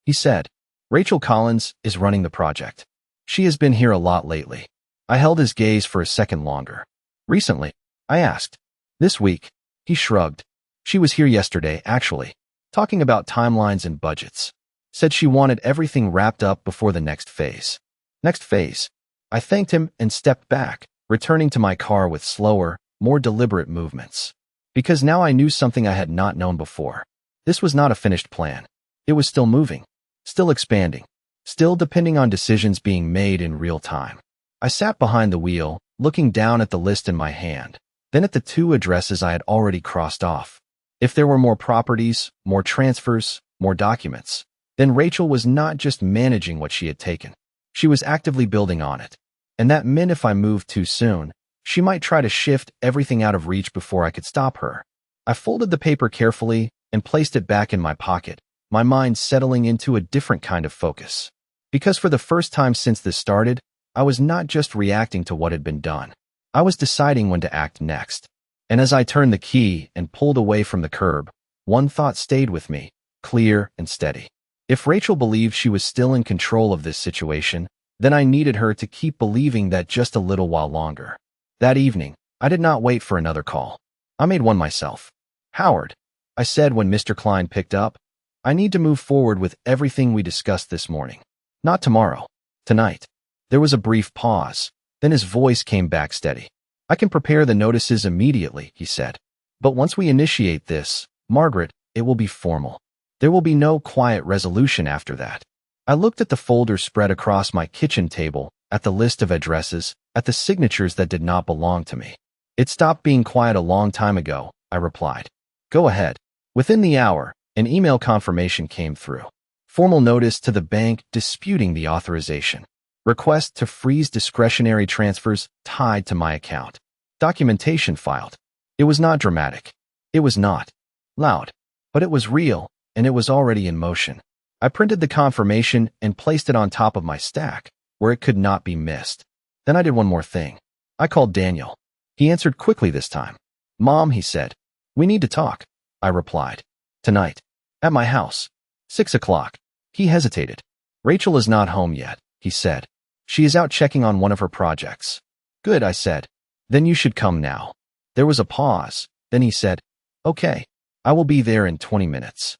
S1: he said. Rachel Collins is running the project. She has been here a lot lately. I held his gaze for a second longer. Recently? I asked. This week. He shrugged. She was here yesterday, actually, talking about timelines and budgets. Said she wanted everything wrapped up before the next phase. Next phase. I thanked him and stepped back, returning to my car with slower, more deliberate movements. Because now I knew something I had not known before. This was not a finished plan. It was still moving, still expanding, still depending on decisions being made in real time. I sat behind the wheel, looking down at the list in my hand, then at the 2 addresses I had already crossed off. If there were more properties, more transfers, more documents, then Rachel was not just managing what she had taken. She was actively building on it. And that meant if I moved too soon, she might try to shift everything out of reach before I could stop her. I folded the paper carefully and placed it back in my pocket, my mind settling into a different kind of focus. Because for the first time since this started, I was not just reacting to what had been done. I was deciding when to act next. And as I turned the key and pulled away from the curb, one thought stayed with me, clear and steady. If Rachel believed she was still in control of this situation, then I needed her to keep believing that just a little while longer. That evening, I did not wait for another call. I made one myself. Howard, I said when Mr. Klein picked up, I need to move forward with everything we discussed this morning. Not tomorrow. Tonight. There was a brief pause. Then his voice came back steady. I can prepare the notices immediately, he said. But once we initiate this, Margaret, it will be formal. There will be no quiet resolution after that. I looked at the folder spread across my kitchen table, at the list of addresses, at the signatures that did not belong to me. It stopped being quiet a long time ago, I replied. Go ahead. Within the hour, an email confirmation came through. Formal notice to the bank disputing the authorization. Request to freeze discretionary transfers tied to my account. Documentation filed. It was not dramatic. It was not loud. But it was real, and it was already in motion. I printed the confirmation and placed it on top of my stack, where it could not be missed. Then I did one more thing. I called Daniel. He answered quickly this time. Mom, he said. We need to talk, I replied. Tonight. At my house. 6 o'clock. He hesitated. Rachel is not home yet, he said. She is out checking on one of her projects. Good, I said. Then you should come now. There was a pause. Then he said, Okay, I will be there in 20 minutes.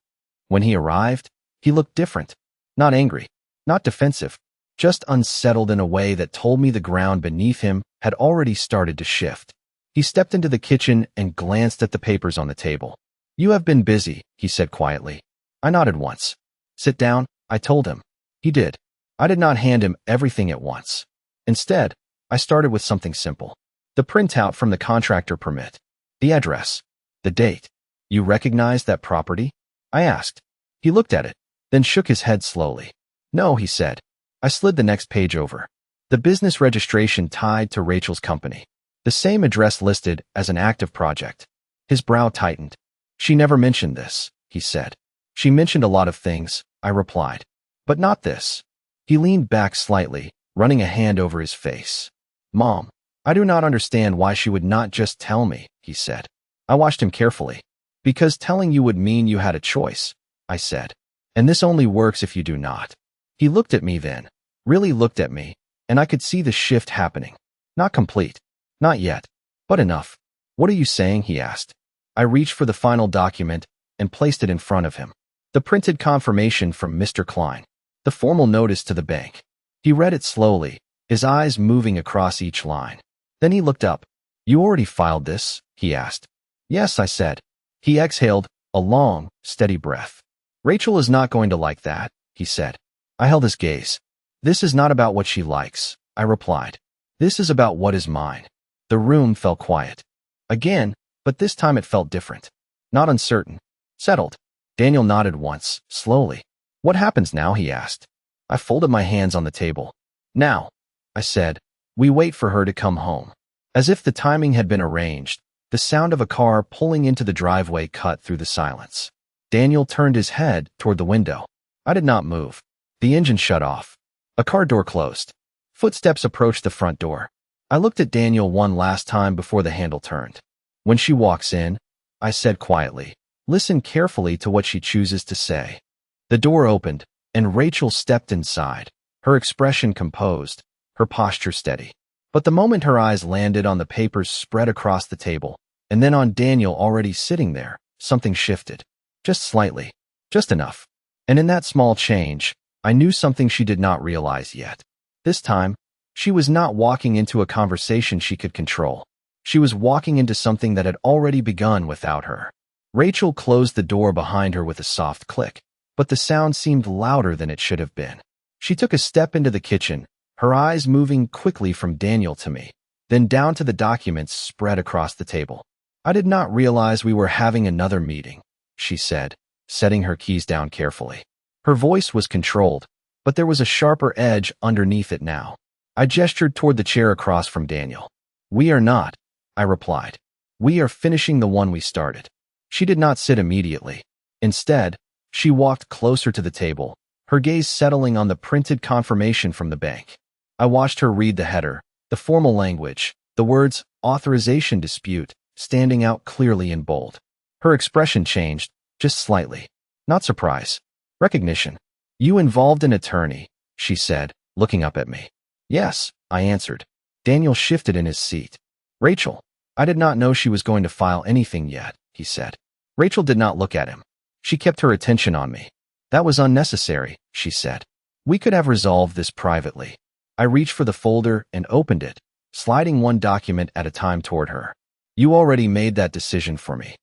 S1: When he arrived, he looked different. Not angry. Not defensive. just unsettled in a way that told me the ground beneath him had already started to shift. He stepped into the kitchen and glanced at the papers on the table. "You have been busy," he said quietly. I nodded once. "Sit down," I told him. He did. I did not hand him everything at once. Instead, I started with something simple. The printout from the contractor permit. The address. The date. "You recognize that property?" I asked. He looked at it, then shook his head slowly. "No," he said. I slid the next page over. The business registration tied to Rachel's company. The same address listed as an active project. His brow tightened. "She never mentioned this," he said. "She mentioned a lot of things," I replied. "But not this." He leaned back slightly, running a hand over his face. "Mom, I do not understand why she would not just tell me," he said. I watched him carefully. "Because telling you would mean you had a choice," I said. "And this only works if you do not." He looked at me then, really looked at me, and I could see the shift happening. Not complete. Not yet. But enough. "What are you saying?" he asked. I reached for the final document and placed it in front of him. The printed confirmation from Mr. Klein. The formal notice to the bank. He read it slowly, his eyes moving across each line. Then he looked up. "You already filed this?" he asked. "Yes," I said. He exhaled, a long, steady breath. "Rachel is not going to like that," he said. I held his gaze. "This is not about what she likes," I replied. "This is about what is mine." The room fell quiet. Again, but this time it felt different. Not uncertain. Settled. Daniel nodded once, slowly. "What happens now?" he asked. I folded my hands on the table. "Now," I said, "we wait for her to come home." As if the timing had been arranged, the sound of a car pulling into the driveway cut through the silence. Daniel turned his head toward the window. I did not move. The engine shut off. A car door closed. Footsteps approached the front door. I looked at Daniel one last time before the handle turned. "When she walks in," I said quietly, "listen carefully to what she chooses to say." The door opened, and Rachel stepped inside, her expression composed, her posture steady. But the moment her eyes landed on the papers spread across the table, and then on Daniel already sitting there, something shifted. Just slightly. Just enough. And in that small change, I knew something she did not realize yet. This time, she was not walking into a conversation she could control. She was walking into something that had already begun without her. Rachel closed the door behind her with a soft click, but the sound seemed louder than it should have been. She took a step into the kitchen, her eyes moving quickly from Daniel to me, then down to the documents spread across the table. "I did not realize we were having another meeting," she said, setting her keys down carefully. Her voice was controlled, but there was a sharper edge underneath it now. I gestured toward the chair across from Daniel. "We are not," I replied. "We are finishing the one we started." She did not sit immediately. Instead, she walked closer to the table, her gaze settling on the printed confirmation from the bank. I watched her read the header, the formal language, the words "authorization dispute" standing out clearly in bold. Her expression changed, just slightly. Not surprise. Recognition. "You involved an attorney," she said, looking up at me. "Yes," I answered. Daniel shifted in his seat. "Rachel, I did not know she was going to file anything yet," he said. Rachel did not look at him. She kept her attention on me. "That was unnecessary," she said. "We could have resolved this privately." I reached for the folder and opened it, sliding one document at a time toward her. "You already made that decision for me,"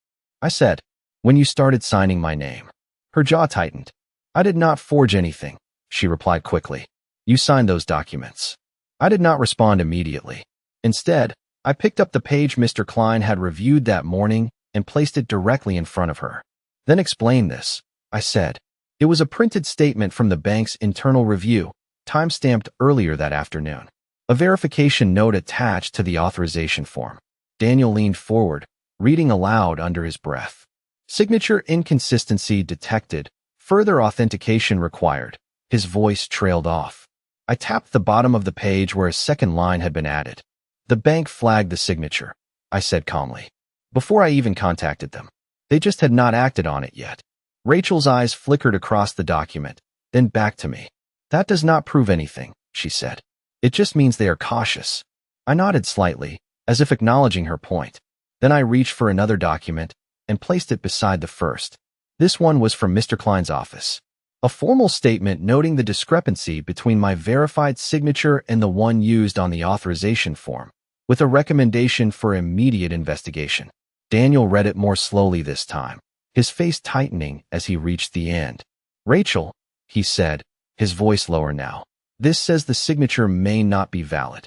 S1: I said, "when you started signing my name." Her jaw tightened. "I did not forge anything," she replied quickly. "You signed those documents." I did not respond immediately. Instead, I picked up the page Mr. Klein had reviewed that morning and placed it directly in front of her. "Then explain this," I said. It was a printed statement from the bank's internal review, time-stamped earlier that afternoon. A verification note attached to the authorization form. Daniel leaned forward, reading aloud under his breath. "Signature inconsistency detected. Further authentication required." His voice trailed off. I tapped the bottom of the page where a second line had been added. "The bank flagged the signature," I said calmly. "Before I even contacted them. They just had not acted on it yet." Rachel's eyes flickered across the document, then back to me. "That does not prove anything," she said. "It just means they are cautious." I nodded slightly, as if acknowledging her point. Then I reached for another document and placed it beside the first. This one was from Mr. Klein's office. A formal statement noting the discrepancy between my verified signature and the one used on the authorization form, with a recommendation for immediate investigation. Daniel read it more slowly this time, his face tightening as he reached the end. "Rachel," he said, his voice lower now, "this says the signature may not be valid."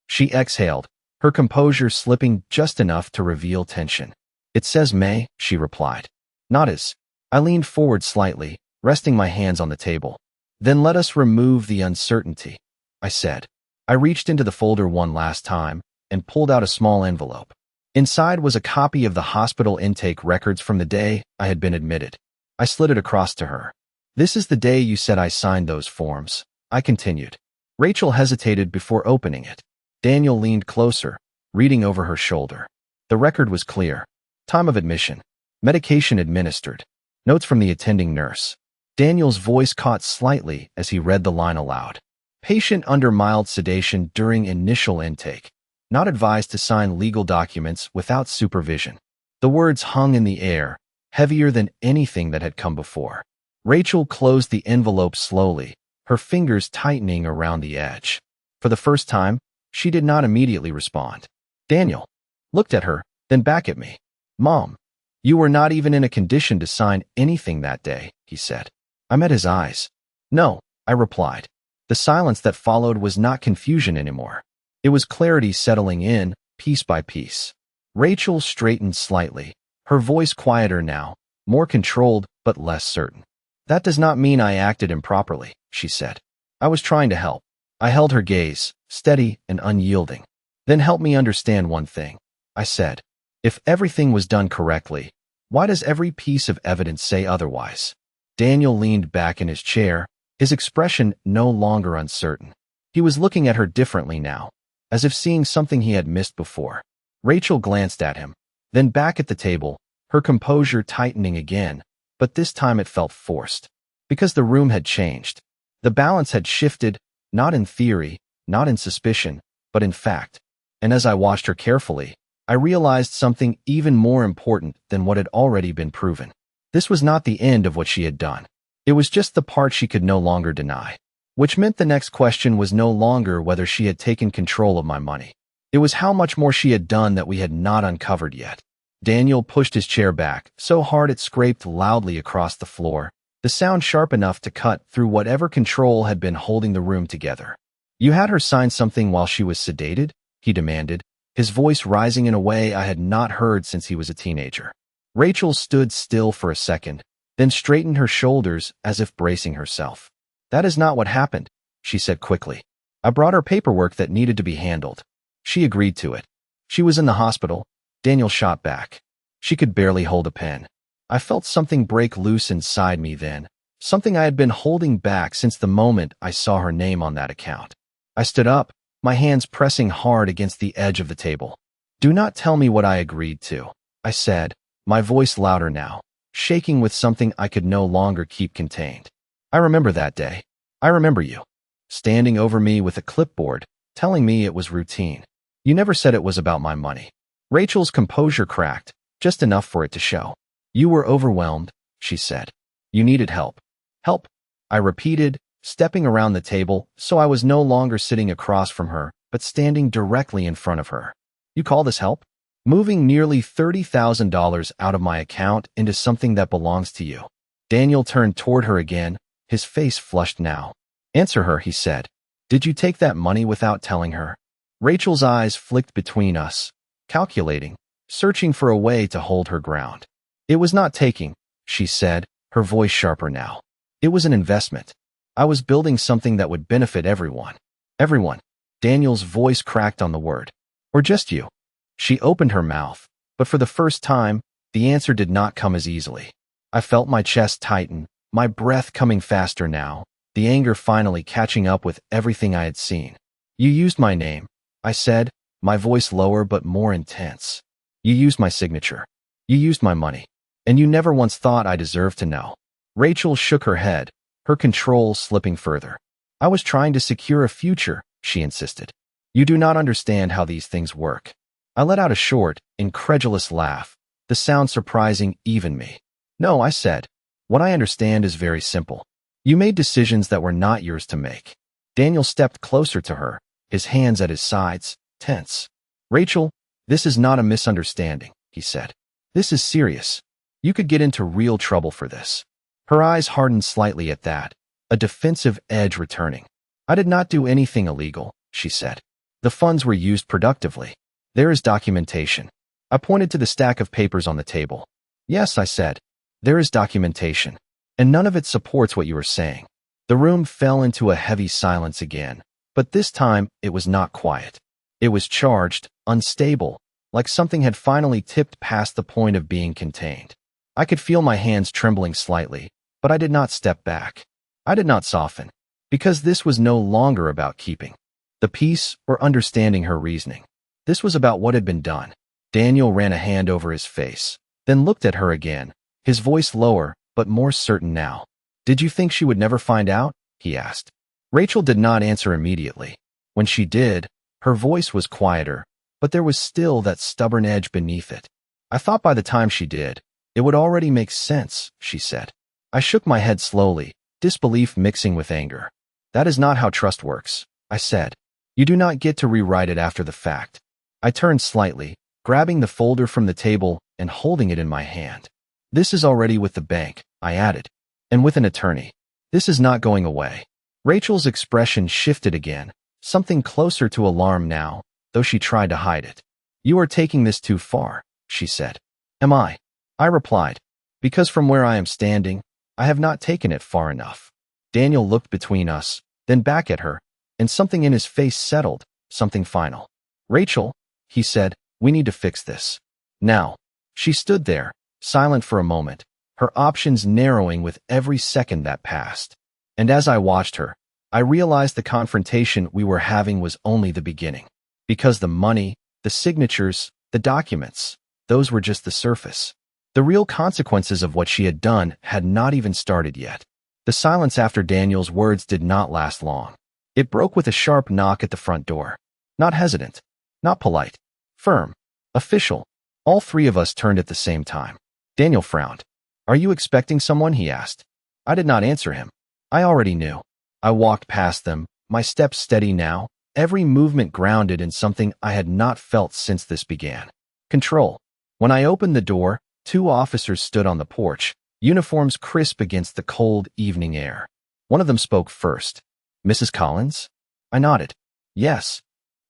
S1: She exhaled, her composure slipping just enough to reveal tension. "It says may," she replied. "Not as." I leaned forward slightly, resting my hands on the table. "Then let us remove the uncertainty," I said. I reached into the folder one last time and pulled out a small envelope. Inside was a copy of the hospital intake records from the day I had been admitted. I slid it across to her. "This is the day you said I signed those forms," I continued. Rachel hesitated before opening it. Daniel leaned closer, reading over her shoulder. The record was clear. Time of admission. Medication administered. Notes from the attending nurse. Daniel's voice caught slightly as he read the line aloud. Patient under mild sedation during initial intake. Not advised to sign legal documents without supervision. The words hung in the air, heavier than anything that had come before. Rachel closed the envelope slowly, her fingers tightening around the edge. For the first time, she did not immediately respond. Daniel looked at her, then back at me. "Mom, you were not even in a condition to sign anything that day," he said. I met his eyes. "No," I replied. The silence that followed was not confusion anymore. It was clarity settling in, piece by piece. Rachel straightened slightly, her voice quieter now, more controlled but less certain. "That does not mean I acted improperly," she said. "I was trying to help." I held her gaze, steady and unyielding. "Then help me understand one thing," I said. "If everything was done correctly, why does every piece of evidence say otherwise?" Daniel leaned back in his chair, his expression no longer uncertain. He was looking at her differently now, as if seeing something he had missed before. Rachel glanced at him, then back at the table, her composure tightening again, but this time it felt forced. Because the room had changed. The balance had shifted, not in theory, not in suspicion, but in fact. And as I watched her carefully, I realized something even more important than what had already been proven. This was not the end of what she had done. It was just the part she could no longer deny. Which meant the next question was no longer whether she had taken control of my money. It was how much more she had done that we had not uncovered yet. Daniel pushed his chair back, so hard it scraped loudly across the floor, the sound sharp enough to cut through whatever control had been holding the room together. "You had her sign something while she was sedated?" he demanded, his voice rising in a way I had not heard since he was a teenager. Rachel stood still for a second, then straightened her shoulders as if bracing herself. "That is not what happened," she said quickly. "I brought her paperwork that needed to be handled. She agreed to it. She was in the hospital." Daniel shot back. She could barely hold a pen. I felt something break loose inside me then, something I had been holding back since the moment I saw her name on that account. I stood up, my hands pressing hard against the edge of the table. "Do not tell me what I agreed to," I said, my voice louder now, shaking with something I could no longer keep contained. "I remember that day. I remember you standing over me with a clipboard, telling me it was routine. You never said it was about my money." Rachel's composure cracked, just enough for it to show. "You were overwhelmed," she said. "You needed help." "Help," I repeated, stepping around the table so I was no longer sitting across from her, but standing directly in front of her. "You call this help? Moving nearly $30,000 out of my account into something that belongs to you." Daniel turned toward her again, his face flushed now. "Answer her," he said. "Did you take that money without telling her?" Rachel's eyes flicked between us, calculating, searching for a way to hold her ground. "It was not taking," she said, her voice sharper now. "It was an investment. I was building something that would benefit everyone." "Everyone." Daniel's voice cracked on the word. "Or just you?" She opened her mouth, but for the first time, the answer did not come as easily. I felt my chest tighten, my breath coming faster now, the anger finally catching up with everything I had seen. "You used my name," I said, my voice lower but more intense. "You used my signature. You used my money. And you never once thought I deserved to know." Rachel shook her head, her control slipping further. "I was trying to secure a future," she insisted. "You do not understand how these things work." I let out a short, incredulous laugh, the sound surprising even me. "No," I said. "What I understand is very simple. You made decisions that were not yours to make. Daniel stepped closer to her, his hands at his sides, tense. Rachel, this is not a misunderstanding, he said. This is serious. You could get into real trouble for this. Her eyes hardened slightly at that, a defensive edge returning. I did not do anything illegal, she said. The funds were used productively. There is documentation. I pointed to the stack of papers on the table. Yes, I said. There is documentation. And none of it supports what you are saying. The room fell into a heavy silence again, but this time it was not quiet. It was charged, unstable, like something had finally tipped past the point of being contained. I could feel my hands trembling slightly, but I did not step back. I did not soften, because this was no longer about keeping the peace or understanding her reasoning. This was about what had been done. Daniel ran a hand over his face, then looked at her again, his voice lower, but more certain now. Did you think she would never find out? He asked. Rachel did not answer immediately. When she did, her voice was quieter, but there was still that stubborn edge beneath it. I thought by the time she did, it would already make sense, she said. I shook my head slowly, disbelief mixing with anger. That is not how trust works, I said. You do not get to rewrite it after the fact. I turned slightly, grabbing the folder from the table and holding it in my hand. This is already with the bank, I added, and with an attorney. This is not going away. Rachel's expression shifted again, something closer to alarm now, though she tried to hide it. You are taking this too far, she said. Am I? I replied. Because from where I am standing, I have not taken it far enough. Daniel looked between us, then back at her, and something in his face settled, something final. Rachel, he said, we need to fix this. Now. She stood there, silent for a moment, her options narrowing with every second that passed. And as I watched her, I realized the confrontation we were having was only the beginning. Because the money, the signatures, the documents, those were just the surface. The real consequences of what she had done had not even started yet. The silence after Daniel's words did not last long. It broke with a sharp knock at the front door. Not hesitant, not polite, firm, official. All three of us turned at the same time. Daniel frowned. Are you expecting someone? He asked. I did not answer him. I already knew. I walked past them, my steps steady now, every movement grounded in something I had not felt since this began. Control. When I opened the door, 2 officers stood on the porch, uniforms crisp against the cold evening air. One of them spoke first. Mrs. Collins? I nodded. Yes.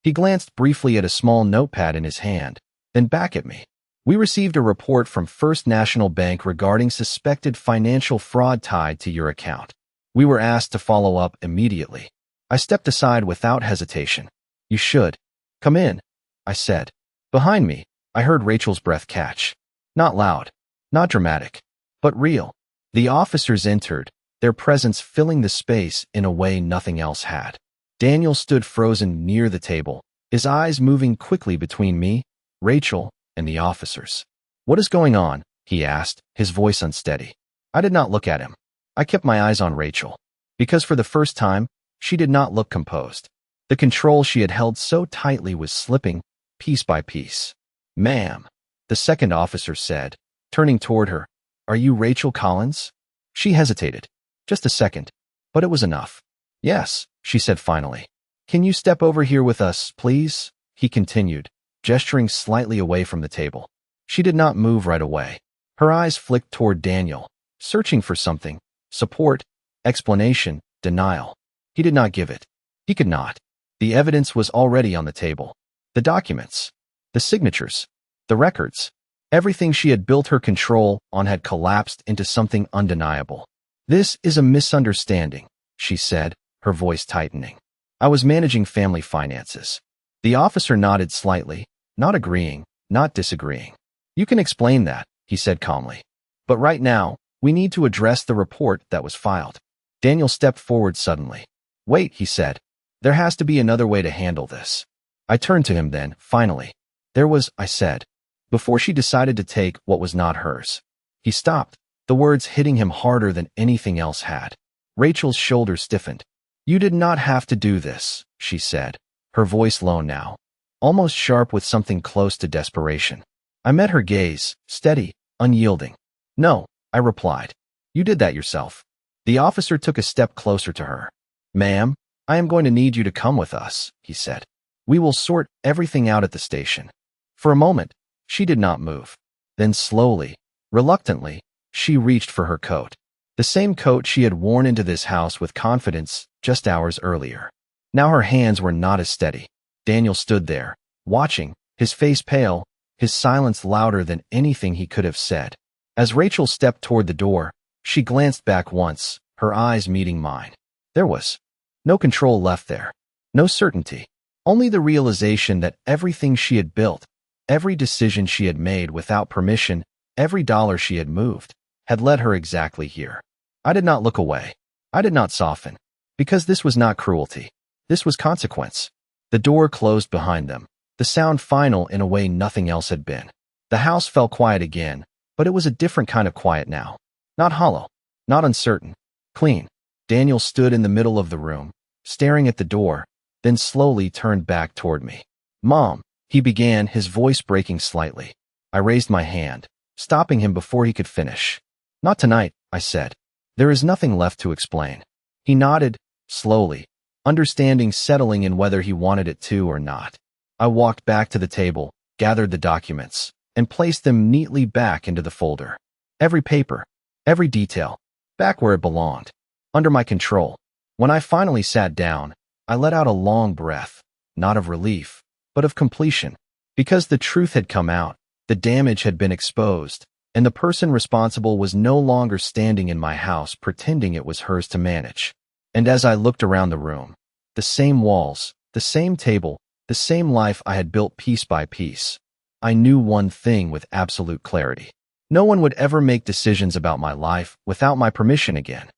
S1: He glanced briefly at a small notepad in his hand, then back at me. We received a report from First National Bank regarding suspected financial fraud tied to your account. We were asked to follow up immediately. I stepped aside without hesitation. You should. Come in, I said. Behind me, I heard Rachel's breath catch. Not loud, not dramatic, but real. The officers entered, their presence filling the space in a way nothing else had. Daniel stood frozen near the table, his eyes moving quickly between me, Rachel, and the officers. What is going on? He asked, his voice unsteady. I did not look at him. I kept my eyes on Rachel, because for the first time, she did not look composed. The control she had held so tightly was slipping, piece by piece. Ma'am, the second officer said, turning toward her, are you Rachel Collins? She hesitated. Just a second, but it was enough. Yes, she said finally. Can you step over here with us, please? He continued, gesturing slightly away from the table. She did not move right away. Her eyes flicked toward Daniel, searching for something. Support, explanation, denial. He did not give it. He could not. The evidence was already on the table. The documents, the signatures, the records. Everything she had built her control on had collapsed into something undeniable. This is a misunderstanding, she said, her voice tightening. I was managing family finances. The officer nodded slightly, not agreeing, not disagreeing. You can explain that, he said calmly. But right now, we need to address the report that was filed. Daniel stepped forward suddenly. Wait, he said. There has to be another way to handle this. I turned to him then, finally. There was, I said, before she decided to take what was not hers. He stopped, the words hitting him harder than anything else had. Rachel's shoulders stiffened. You did not have to do this, she said, her voice low now, almost sharp with something close to desperation. I met her gaze, steady, unyielding. No, I replied. You did that yourself. The officer took a step closer to her. "Ma'am, I am going to need you to come with us," he said. "We will sort everything out at the station." For a moment, she did not move. Then slowly, reluctantly, she reached for her coat. The same coat she had worn into this house with confidence just hours earlier. Now her hands were not as steady. Daniel stood there, watching, his face pale, his silence louder than anything he could have said. As Rachel stepped toward the door, she glanced back once, her eyes meeting mine. There was no control left there, no certainty, only the realization that everything she had built, every decision she had made without permission, every dollar she had moved, had led her exactly here. I did not look away. I did not soften, because this was not cruelty. This was consequence. The door closed behind them, the sound final in a way nothing else had been. The house fell quiet again, but it was a different kind of quiet now. Not hollow, not uncertain, clean. Daniel stood in the middle of the room, staring at the door, then slowly turned back toward me. "Mom," he began, his voice breaking slightly. I raised my hand, stopping him before he could finish. "Not tonight," I said. "There is nothing left to explain." He nodded, slowly, understanding settling in whether he wanted it to or not. I walked back to the table, gathered the documents, and placed them neatly back into the folder. Every paper, every detail, back where it belonged, under my control. When I finally sat down, I let out a long breath, not of relief, but of completion. Because the truth had come out, the damage had been exposed, and the person responsible was no longer standing in my house pretending it was hers to manage. And as I looked around the room, the same walls, the same table, the same life I had built piece by piece, I knew one thing with absolute clarity. No one would ever make decisions about my life without my permission again.